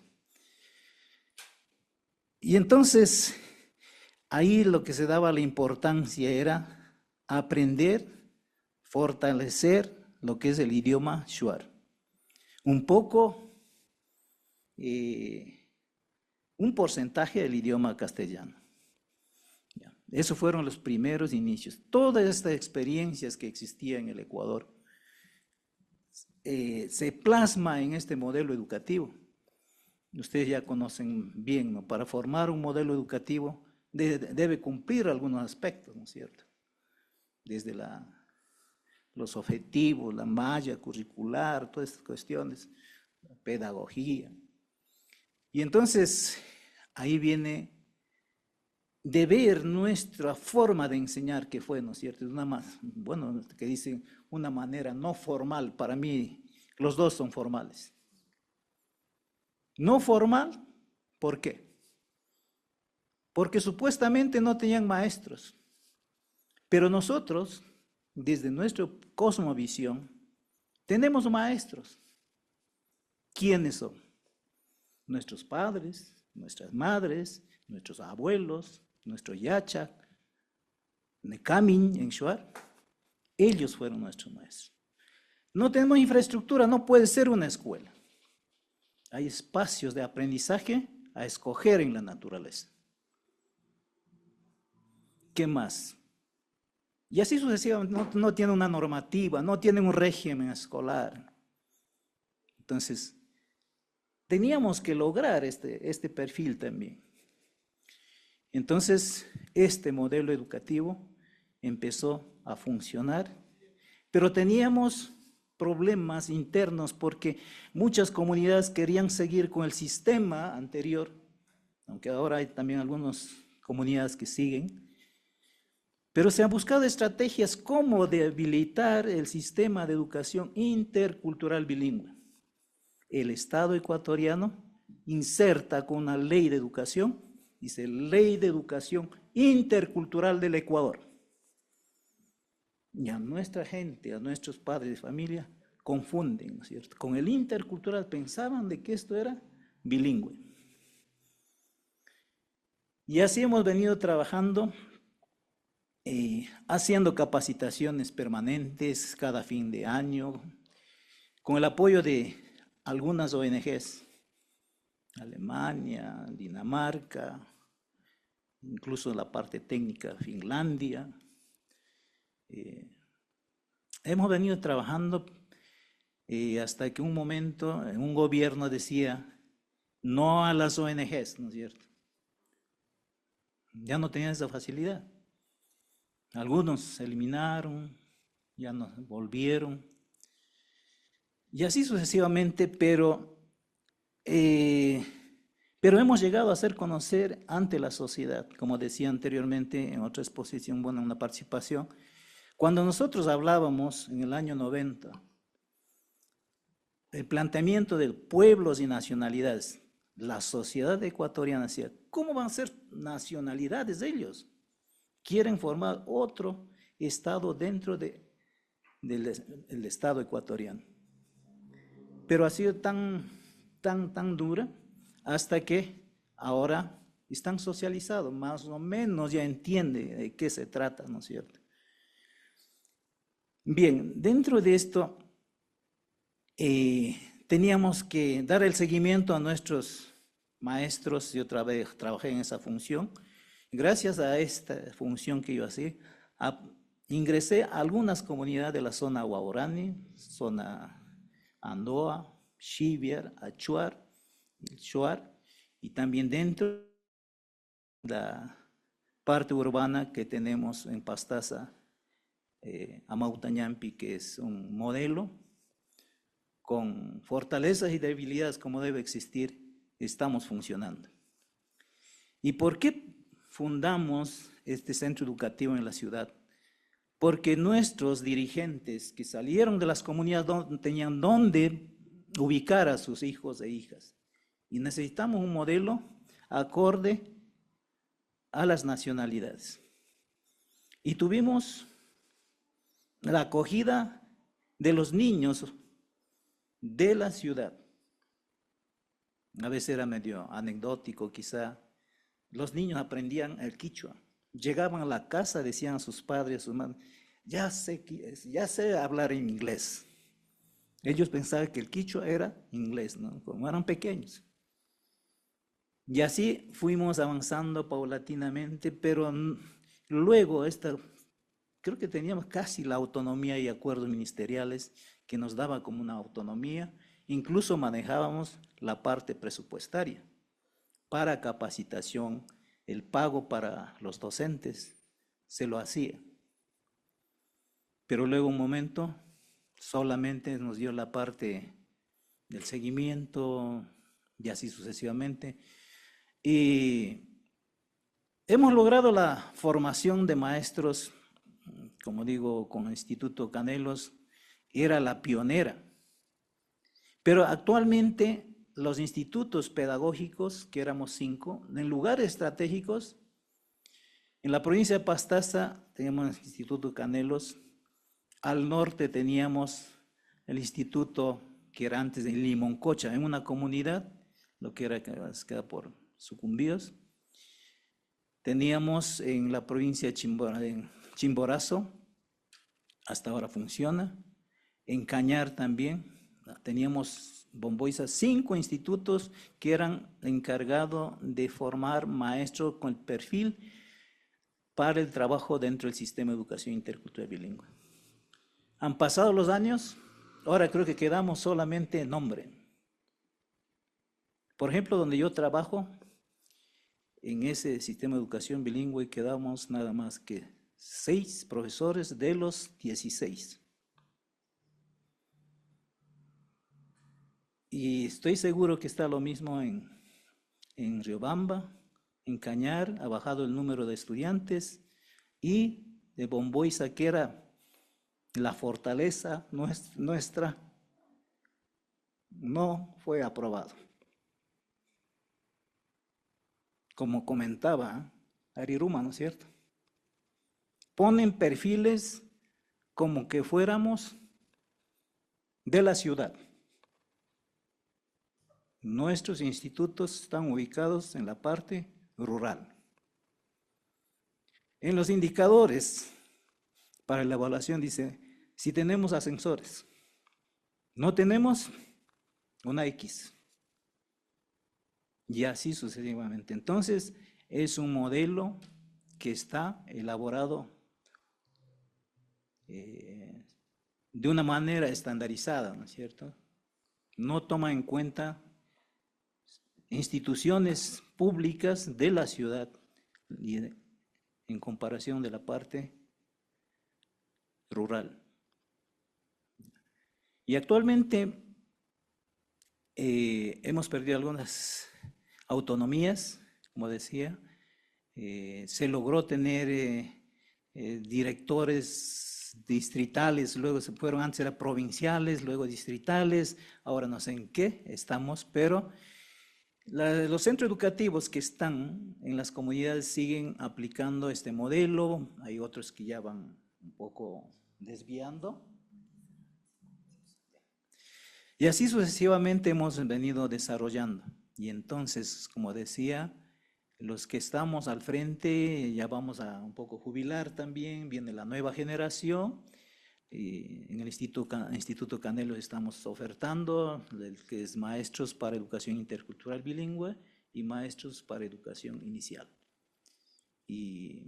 Y entonces, ahí lo que se daba la importancia era aprender, fortalecer lo que es el idioma shuar. Un poco, un porcentaje del idioma castellano. Esos fueron los primeros inicios. Todas estas experiencias que existían en el Ecuador se plasma en este modelo educativo. Ustedes ya conocen bien, ¿no? Para formar un modelo educativo debe cumplir algunos aspectos, ¿no es cierto? Desde los objetivos, la malla curricular, todas estas cuestiones, la pedagogía. Y entonces ahí viene de ver nuestra forma de enseñar que fue, ¿no es cierto? Es una más, bueno, que dicen una manera no formal. Para mí, los dos son formales. No formal, ¿por qué? Porque supuestamente no tenían maestros. Pero nosotros, desde nuestra cosmovisión, tenemos maestros. ¿Quiénes son? Nuestros padres, nuestras madres, nuestros abuelos, nuestro Yachak, Nekamin en Shuar, ellos fueron nuestros maestros. No tenemos infraestructura, no puede ser una escuela. Hay espacios de aprendizaje a escoger en la naturaleza. ¿Qué más? Y así sucesivamente, no tiene una normativa, no tiene un régimen escolar. Entonces, teníamos que lograr este perfil también. Entonces, este modelo educativo empezó a funcionar, pero teníamos problemas internos porque muchas comunidades querían seguir con el sistema anterior, aunque ahora hay también algunas comunidades que siguen, pero se han buscado estrategias como debilitar el sistema de educación intercultural bilingüe. El Estado ecuatoriano inserta con una ley de educación, dice Ley de Educación Intercultural del Ecuador. Y a nuestra gente, a nuestros padres de familia, confunden, ¿no es cierto? Con el intercultural pensaban de que esto era bilingüe. Y así hemos venido trabajando, haciendo capacitaciones permanentes cada fin de año, con el apoyo de algunas ONGs, Alemania, Dinamarca, incluso la parte técnica, Finlandia. Hemos venido trabajando hasta que un momento un gobierno decía no a las ONGs, ¿no es cierto? Ya no tenían esa facilidad. Algunos se eliminaron, ya no volvieron. Y así sucesivamente, pero hemos llegado a hacer conocer ante la sociedad, como decía anteriormente en otra exposición, bueno, en una participación, cuando nosotros hablábamos en el año 90, el planteamiento de pueblos y nacionalidades, la sociedad ecuatoriana decía, ¿cómo van a ser nacionalidades ellos? Quieren formar otro estado dentro del estado ecuatoriano. Pero ha sido tan dura hasta que ahora están socializados, más o menos ya entiende de qué se trata, ¿no es cierto? Bien, dentro de esto teníamos que dar el seguimiento a nuestros maestros. Yo trabajé en esa función. Gracias a esta función que yo hacía, ingresé a algunas comunidades de la zona Huaorani, zona Andoa, Xiviar, Achuar, Shuar, y también dentro de la parte urbana que tenemos en Pastaza, Amautañampi, que es un modelo con fortalezas y debilidades como debe existir, estamos funcionando. ¿Y por qué fundamos este centro educativo en la ciudad? Porque nuestros dirigentes que salieron de las comunidades no tenían dónde ubicar a sus hijos e hijas. Y necesitamos un modelo acorde a las nacionalidades. Y tuvimos la acogida de los niños de la ciudad. A veces era medio anecdótico quizá. Los niños aprendían el quichua. Llegaban a la casa, decían a sus padres, a sus madres, ya sé hablar en inglés. Ellos pensaban que el quichua era inglés, ¿no? Como eran pequeños. Y así fuimos avanzando paulatinamente, pero luego creo que teníamos casi la autonomía y acuerdos ministeriales que nos daba como una autonomía. Incluso manejábamos la parte presupuestaria para capacitación, el pago para los docentes, se lo hacía. Pero luego un momento solamente nos dio la parte del seguimiento y así sucesivamente. Y hemos logrado la formación de maestros, como digo, con el Instituto Canelos, era la pionera. Pero actualmente los institutos pedagógicos, que éramos 5, en lugares estratégicos, en la provincia de Pastaza teníamos el Instituto Canelos, al norte teníamos el instituto que era antes de Limoncocha, en una comunidad, lo que era queda por Sucumbíos. Teníamos en la provincia de Chimborazo, hasta ahora funciona, en Cañar también, teníamos Bomboiza, 5 institutos que eran encargados de formar maestros con el perfil para el trabajo dentro del sistema de educación intercultural bilingüe. Han pasado los años, ahora creo que quedamos solamente en nombre. Por ejemplo, donde yo trabajo, en ese sistema de educación bilingüe quedamos nada más que 6 profesores de los 16. Y estoy seguro que está lo mismo en Riobamba, en Cañar, ha bajado el número de estudiantes, y de Bomboiza, que era la fortaleza nuestra, no fue aprobado. Como comentaba Ariruma, ¿no es cierto? Ponen perfiles como que fuéramos de la ciudad. Nuestros institutos están ubicados en la parte rural. En los indicadores para la evaluación dice, si tenemos ascensores, no tenemos una X. Y así sucesivamente. Entonces, es un modelo que está elaborado de una manera estandarizada, ¿no es cierto? No toma en cuenta instituciones públicas de la ciudad en comparación de la parte rural. Y actualmente hemos perdido algunas autonomías, como decía. Se logró tener directores distritales, luego se fueron, antes eran provinciales, luego distritales, ahora no sé en qué estamos, pero los centros educativos que están en las comunidades siguen aplicando este modelo, hay otros que ya van un poco desviando. Y así sucesivamente hemos venido desarrollando. Y entonces, como decía, los que estamos al frente ya vamos a un poco jubilar también, viene la nueva generación. En el Instituto Canelos estamos ofertando, que es maestros para educación intercultural bilingüe y maestros para educación inicial. Y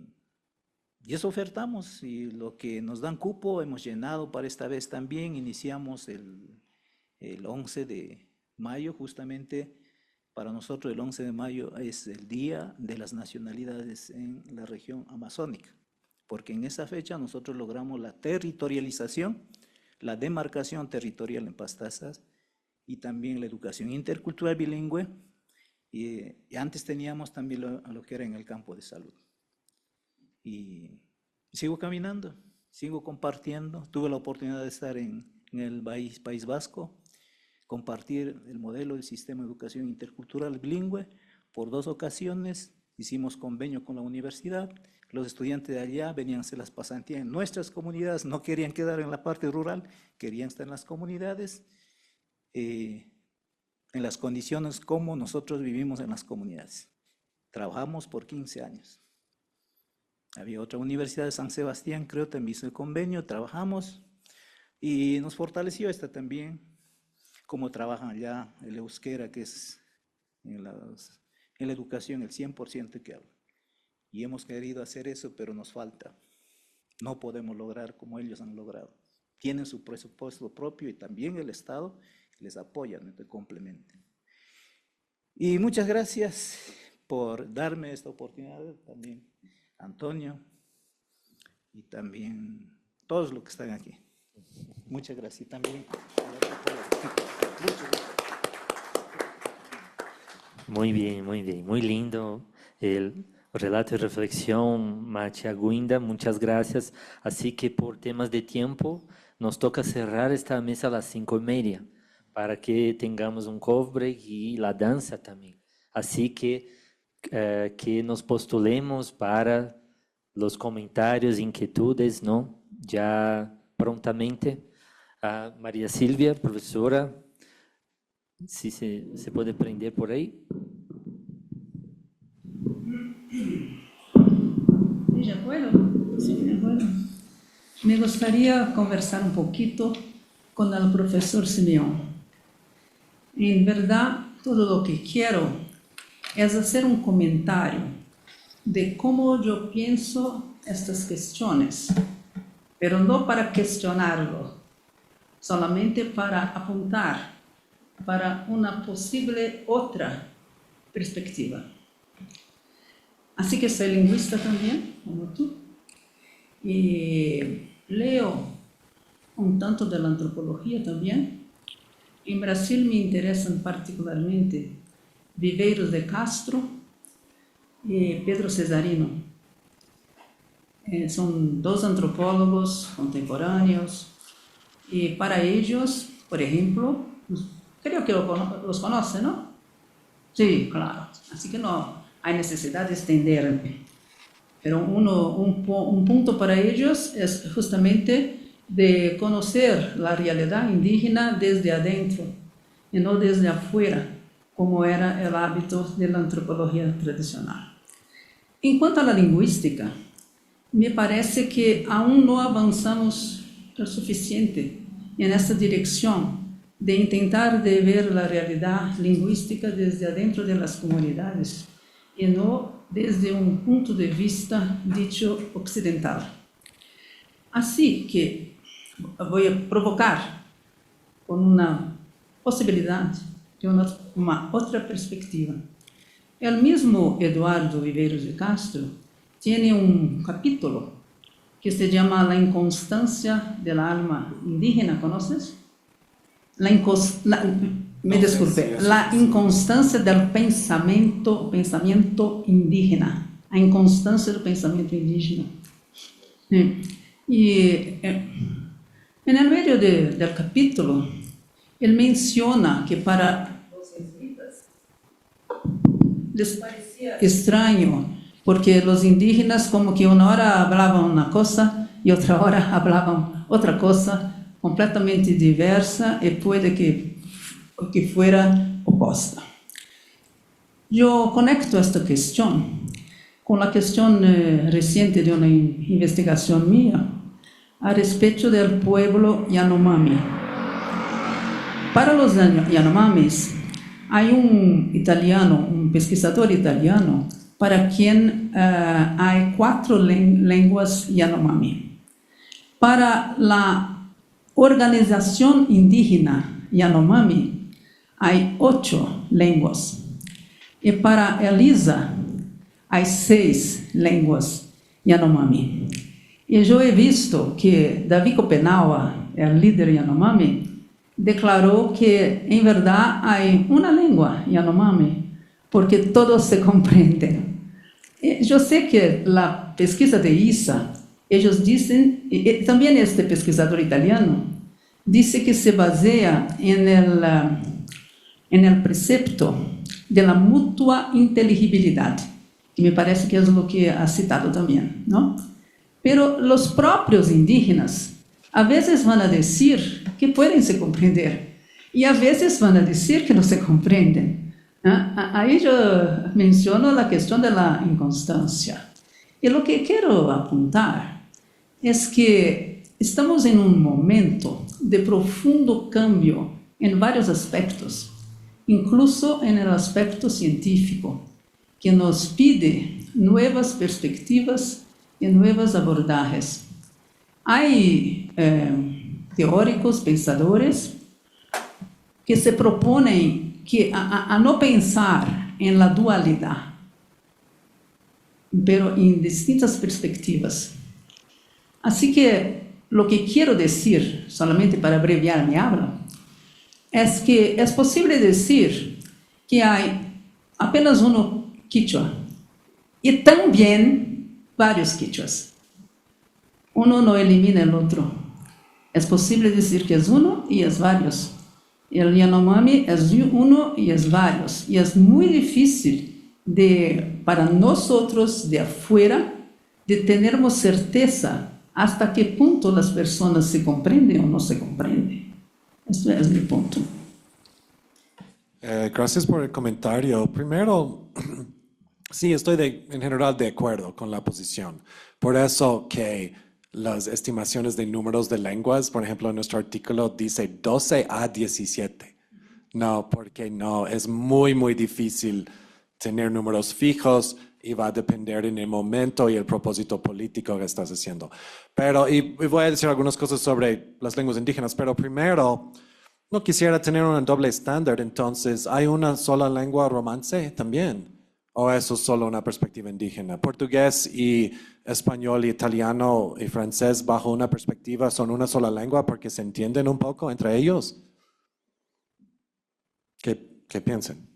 eso ofertamos, y lo que nos dan cupo hemos llenado para esta vez también. Iniciamos el 11 de mayo, justamente para nosotros el 11 de mayo es el Día de las Nacionalidades en la región amazónica, porque en esa fecha nosotros logramos la territorialización, la demarcación territorial en Pastazas y también la educación intercultural bilingüe Y antes teníamos también lo que era en el campo de salud. Y sigo caminando, sigo compartiendo. Tuve la oportunidad de estar en el País Vasco, compartir el modelo del sistema de educación intercultural bilingüe por 2 ocasiones. Hicimos convenio con la universidad. Los estudiantes de allá venían a hacer las pasantías en nuestras comunidades, no querían quedar en la parte rural, querían estar en las comunidades, en las condiciones como nosotros vivimos en las comunidades. Trabajamos por 15 años. Había otra universidad de San Sebastián, creo, también hizo el convenio, trabajamos y nos fortaleció esta también, como trabajan allá el euskera, que es en la educación el 100% que habla. Y hemos querido hacer eso, pero nos falta. No podemos lograr como ellos han logrado. Tienen su presupuesto propio y también el Estado les apoya, ¿no?, te complementa. Y muchas gracias por darme esta oportunidad, también Antonio y también todos los que están aquí. Muchas gracias. Y también muy bien, muy lindo el relato y reflexión, Matia Guinda, muchas gracias. Así que por temas de tiempo nos toca cerrar esta mesa a las 5:30 para que tengamos un coffee break y la danza también. Así que nos postulemos para los comentarios, inquietudes, ¿no? Ya prontamente. María Silvia, profesora, si se puede prender por ahí. ¿Ya puedo? Sí, ya puedo. Me gustaría conversar un poquito con el profesor Simeón. En verdad, todo lo que quiero es hacer un comentario de cómo yo pienso estas cuestiones, pero no para cuestionarlo, solamente para apuntar para una posible otra perspectiva. Así que soy lingüista también, como tú, y leo un tanto de la antropología también. En Brasil me interesan particularmente Viveiros de Castro y Pedro Cesarino. Son 2 antropólogos contemporáneos y para ellos, por ejemplo, creo que los conocen, ¿no? Sí, claro. Así que no hay necesidad de extenderme. Pero un punto para ellos es justamente de conocer la realidad indígena desde adentro y no desde afuera, como era el hábito de la antropología tradicional. En cuanto a la lingüística, me parece que aún no avanzamos lo suficiente en esta dirección de intentar de ver la realidad lingüística desde adentro de las comunidades y no desde un punto de vista dicho occidental. Así que voy a provocar con una posibilidad de una otra perspectiva. El mismo Eduardo Viveiros de Castro tiene un capítulo que se llama La inconstancia del alma indígena, ¿conoces? La inconstancia del pensamiento indígena, a inconstancia del pensamiento indígena. Y en el medio del capítulo, él menciona que para los jesuitas les parecía extraño, porque los indígenas como que una hora hablaban una cosa y otra hora hablaban otra cosa completamente diversa y puede que fuera opuesta. Yo conecto esta cuestión con la cuestión reciente de una investigación mía a respecto del pueblo Yanomami. Para los Yanomamis hay un italiano, un pesquisador italiano, para quien hay 4 lenguas Yanomami. Para la organización indígena Yanomami hay 8 lenguas. Y para Elisa hay 6 lenguas Yanomami. Y yo he visto que David Kopenawa, el líder Yanomami, declaró que en verdad hay una lengua Yanomami porque todos se comprenden. Yo sé que la pesquisa de ISA, ellos dicen, también este pesquisador italiano, dice que se basea en el precepto de la mutua inteligibilidad, que me parece que es lo que ha citado también, ¿no? Pero los propios indígenas a veces van a decir que pueden se comprender y a veces van a decir que no se comprenden. Ahí yo menciono la cuestión de la inconstancia. Y lo que quiero apuntar es que estamos en un momento de profundo cambio en varios aspectos, incluso en el aspecto científico, que nos pide nuevas perspectivas y nuevas abordajes. Hay teóricos, pensadores, que se proponen que a no pensar en la dualidad, pero en distintas perspectivas. Así que lo que quiero decir, solamente para abreviar mi habla, es que es posible decir que hay apenas uno quichua y también varios quichuas. Uno no elimina el otro. Es posible decir que es uno y es varios. El Yanomami es uno y es varios. Y es muy difícil para nosotros de afuera de tenermos certeza hasta qué punto las personas se comprenden o no se comprenden. Este es mi punto. Gracias por el comentario. Primero, sí, estoy en general de acuerdo con la posición. Por eso que las estimaciones de números de lenguas, por ejemplo, en nuestro artículo dice 12 a 17. No, porque no, es muy, muy difícil tener números fijos y va a depender en el momento y el propósito político que estás haciendo. Pero, y voy a decir algunas cosas sobre las lenguas indígenas, pero primero, no quisiera tener un doble estándar, entonces, ¿hay una sola lengua romance también? ¿O eso es solo una perspectiva indígena? Portugués y español y italiano y francés bajo una perspectiva son una sola lengua porque se entienden un poco entre ellos. ¿Qué piensan?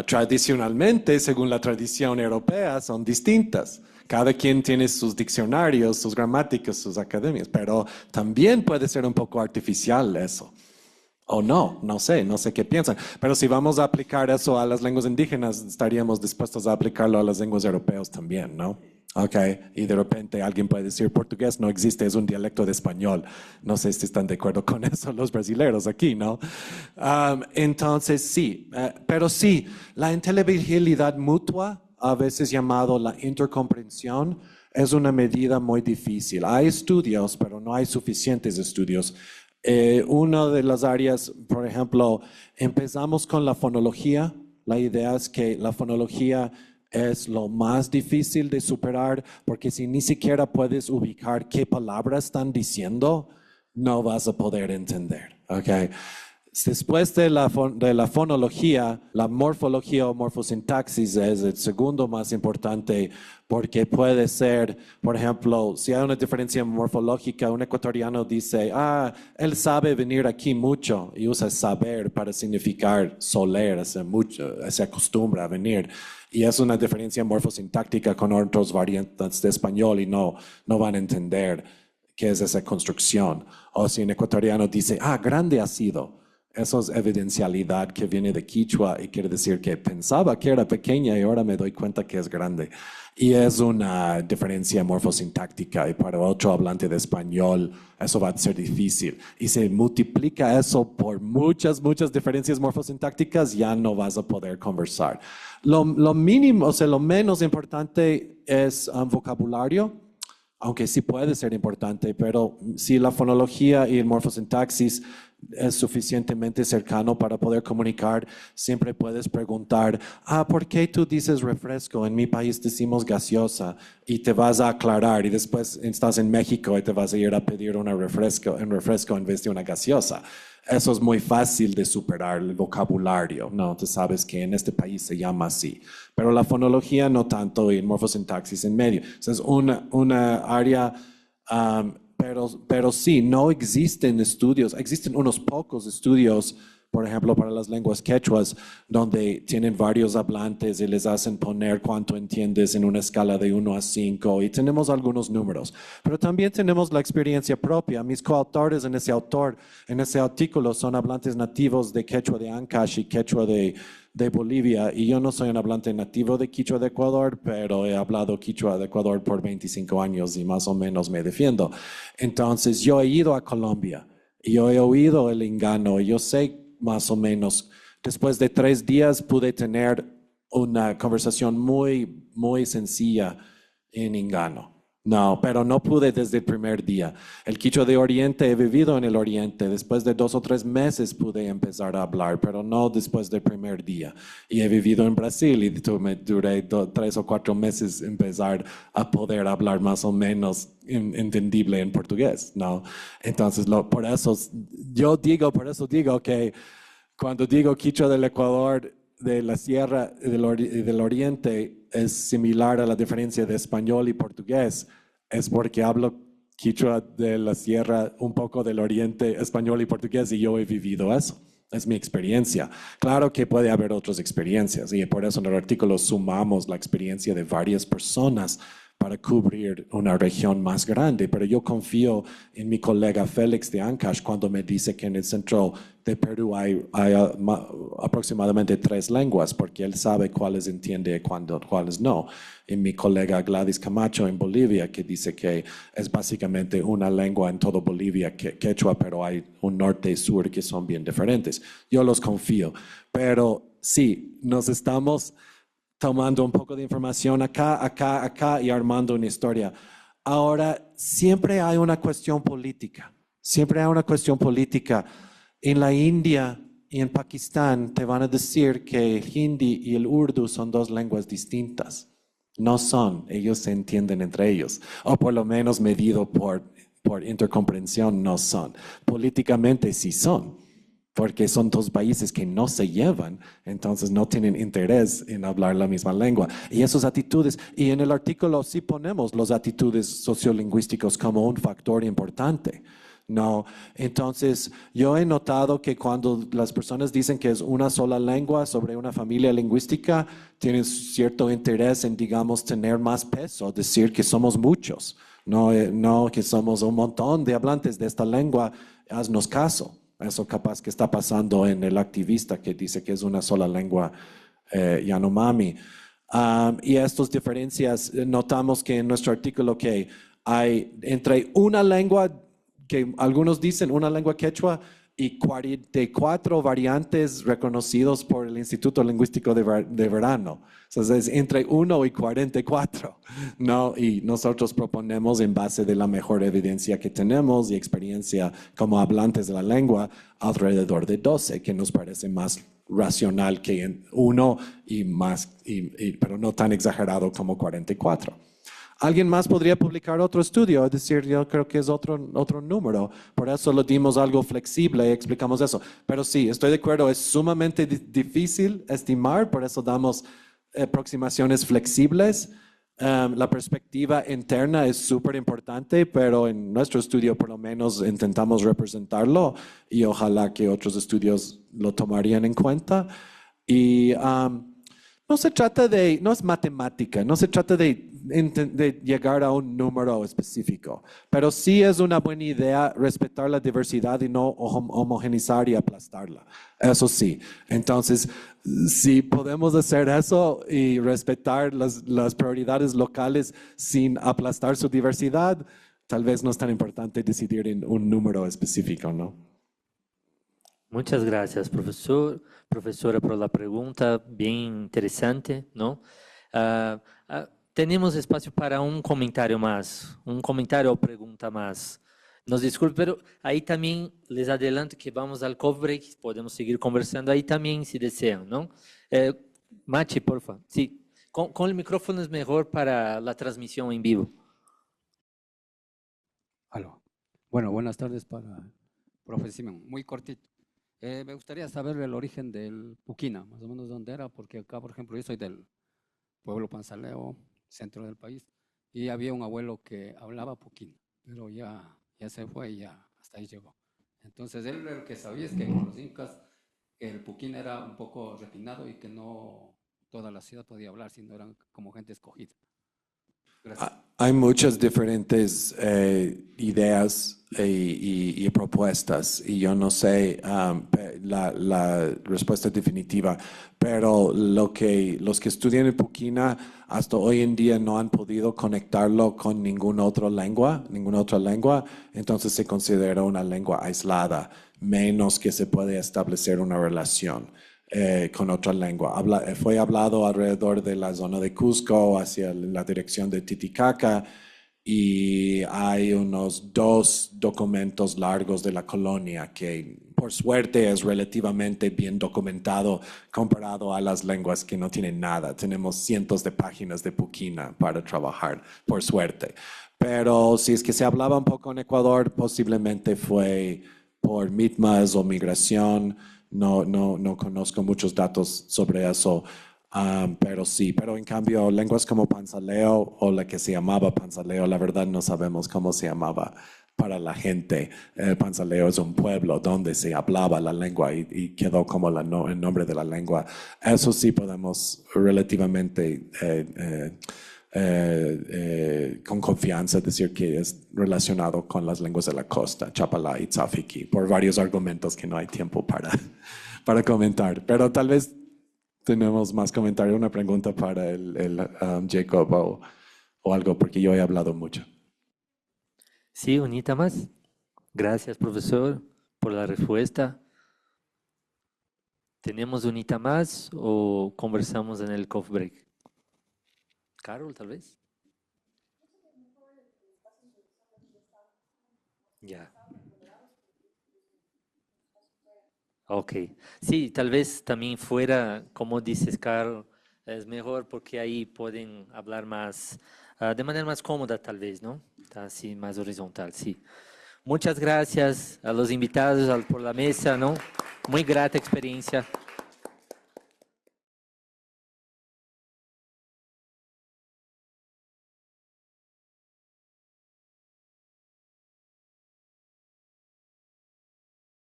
Tradicionalmente, según la tradición europea, son distintas. Cada quien tiene sus diccionarios, sus gramáticas, sus academias, pero también puede ser un poco artificial eso. O no sé qué piensan. Pero si vamos a aplicar eso a las lenguas indígenas, estaríamos dispuestos a aplicarlo a las lenguas europeas también, ¿no? Ok, y de repente alguien puede decir portugués no existe, es un dialecto de español. No sé si están de acuerdo con eso los brasileños aquí, ¿no? Entonces sí, pero sí, la inteligibilidad mutua, a veces llamado la intercomprensión, es una medida muy difícil. Hay estudios, pero no hay suficientes estudios. Una de las áreas, por ejemplo, empezamos con la fonología. La idea es que la fonología es lo más difícil de superar porque si ni siquiera puedes ubicar qué palabras están diciendo, no vas a poder entender. Okay. Después de la fonología, la morfología o morfosintaxis es el segundo más importante porque puede ser, por ejemplo, si hay una diferencia morfológica, un ecuatoriano dice, él sabe venir aquí mucho y usa saber para significar soler, se acostumbra a venir. Y es una diferencia morfosintáctica con otros variantes de español y no van a entender qué es esa construcción. O si un ecuatoriano dice, grande ha sido. Eso es evidencialidad que viene de Quichua y quiere decir que pensaba que era pequeña y ahora me doy cuenta que es grande. Y es una diferencia morfosintáctica y para otro hablante de español eso va a ser difícil. Y se multiplica eso por muchas diferencias morfosintácticas, ya no vas a poder conversar. Lo mínimo, o sea, lo menos importante es vocabulario, aunque sí puede ser importante, pero si la fonología y el morfosintaxis es suficientemente cercano para poder comunicar, siempre puedes preguntar, ¿por qué tú dices refresco? En mi país decimos gaseosa y te vas a aclarar y después estás en México y te vas a ir a pedir un refresco en vez de una gaseosa. Eso es muy fácil de superar el vocabulario, ¿no? Tú sabes que en este país se llama así, pero la fonología no tanto y el morfosintaxis en medio. Es una área, pero sí, no existen estudios, existen unos pocos estudios por ejemplo, para las lenguas quechuas, donde tienen varios hablantes y les hacen poner cuánto entiendes en una escala de 1 a 5, y tenemos algunos números. Pero también tenemos la experiencia propia. Mis coautores en ese artículo, son hablantes nativos de quechua de Ancash y quechua de Bolivia, y yo no soy un hablante nativo de quichua de Ecuador, pero he hablado quichua de Ecuador por 25 años y más o menos me defiendo. Entonces, yo he ido a Colombia, y yo he oído el Lingano, y yo sé más o menos. Después de 3 días pude tener una conversación muy, muy sencilla en Lingano. No, pero no pude desde el primer día. El quichua de Oriente, he vivido en el Oriente. Después de 2 o 3 meses pude empezar a hablar, pero no después del primer día. Y he vivido en Brasil y duré 3 o 4 meses empezar a poder hablar más o menos entendible en portugués, ¿no? Entonces, por eso digo que cuando digo quichua del Ecuador, de la sierra y del oriente, es similar a la diferencia de español y portugués, es porque hablo quichua de la sierra, un poco del oriente, español y portugués, y yo he vivido eso. Es mi experiencia. Claro que puede haber otras experiencias, y por eso en el artículo sumamos la experiencia de varias personas para cubrir una región más grande, pero yo confío en mi colega Félix de Ancash cuando me dice que en el centro de Perú hay aproximadamente 3 lenguas, porque él sabe cuáles entiende y cuáles no. Y mi colega Gladys Camacho en Bolivia, que dice que es básicamente una lengua en todo Bolivia, quechua, pero hay un norte y sur que son bien diferentes. Yo los confío, pero sí, nos estamos tomando un poco de información acá y armando una historia. Ahora, siempre hay una cuestión política. Siempre hay una cuestión política. En la India y en Pakistán te van a decir que el hindi y el urdu son 2 lenguas distintas. No son, ellos se entienden entre ellos, o por lo menos medido por intercomprensión no son. Políticamente sí son, porque son 2 países que no se llevan, entonces no tienen interés en hablar la misma lengua. Y esas actitudes, y en el artículo sí ponemos las actitudes sociolingüísticas como un factor importante. No, entonces yo he notado que cuando las personas dicen que es una sola lengua sobre una familia lingüística, tienen cierto interés en, digamos, tener más peso, decir que somos muchos, no que somos un montón de hablantes de esta lengua, haznos caso. Eso capaz que está pasando en el activista que dice que es una sola lengua Yanomami. Y estas diferencias, notamos que en nuestro artículo que hay entre una lengua, que algunos dicen una lengua quechua, y 44 variantes reconocidos por el Instituto Lingüístico de Verano. Entonces, es entre 1 y 44, ¿no? Y nosotros proponemos, en base de la mejor evidencia que tenemos y experiencia como hablantes de la lengua, alrededor de 12, que nos parece más racional que en 1 y más, pero no tan exagerado como 44. Alguien más podría publicar otro estudio, es decir, yo creo que es otro número. Por eso lo dimos algo flexible y explicamos eso. Pero sí, estoy de acuerdo, es sumamente difícil estimar, por eso damos aproximaciones flexibles. La perspectiva interna es súper importante, pero en nuestro estudio por lo menos intentamos representarlo, y ojalá que otros estudios lo tomarían en cuenta. Y no se trata no es matemática, no se trata de llegar a un número específico, pero sí es una buena idea respetar la diversidad y no homogeneizar y aplastarla. Eso sí. Entonces, si podemos hacer eso y respetar las prioridades locales sin aplastar su diversidad, tal vez no es tan importante decidir en un número específico, ¿no? Muchas gracias, profesora, por la pregunta, bien interesante, ¿no? Tenemos espacio para un comentario más, un comentario o pregunta más. Nos disculpe, pero ahí también les adelanto que vamos al coffee break, podemos seguir conversando ahí también si desean, ¿no? Machi, por favor. Sí, con el micrófono es mejor para la transmisión en vivo. Aló. Bueno, buenas tardes para el profe Simón. Muy cortito. Me gustaría saber el origen del Puquina, más o menos dónde era, porque acá, por ejemplo, yo soy del pueblo Panzaleo, centro del país, y había un abuelo que hablaba Puquina, pero ya se fue y ya hasta ahí llegó. Entonces, él lo que sabía es que con los incas que el puquín era un poco refinado y que no toda la ciudad podía hablar, sino eran como gente escogida. Gracias. Hay muchas diferentes ideas y propuestas y yo no sé la respuesta definitiva, pero los que estudian el Puquina hasta hoy en día no han podido conectarlo con ninguna otra lengua, entonces se considera una lengua aislada, menos que se puede establecer una relación con otra lengua. Fue hablado alrededor de la zona de Cusco, hacia la dirección de Titicaca, y hay unos 2 documentos largos de la colonia que por suerte es relativamente bien documentado comparado a las lenguas que no tienen nada. Tenemos cientos de páginas de Puquina para trabajar, por suerte. Pero si es que se hablaba un poco en Ecuador, posiblemente fue por mitmas o migración. No conozco muchos datos sobre eso, pero sí. Pero en cambio, lenguas como Panzaleo o la que se llamaba Panzaleo, la verdad no sabemos cómo se llamaba para la gente. Panzaleo es un pueblo donde se hablaba la lengua y quedó como el nombre de la lengua. Eso sí podemos relativamente con confianza decir que es relacionado con las lenguas de la costa, Chapala y Tzafiki, por varios argumentos que no hay tiempo para comentar. Pero tal vez tenemos más comentario, una pregunta para Jacob o algo, porque yo he hablado mucho. Sí, unita más. Gracias, profesor, por la respuesta. ¿Tenemos unita más o conversamos en el coffee break? Carol, tal vez. Ya. Ok. Sí, tal vez también fuera, como dices, Carol, es mejor porque ahí pueden hablar más, de manera más cómoda, tal vez, ¿no? Así, más horizontal, sí. Muchas gracias a los invitados por la mesa, ¿no? Muy grata experiencia.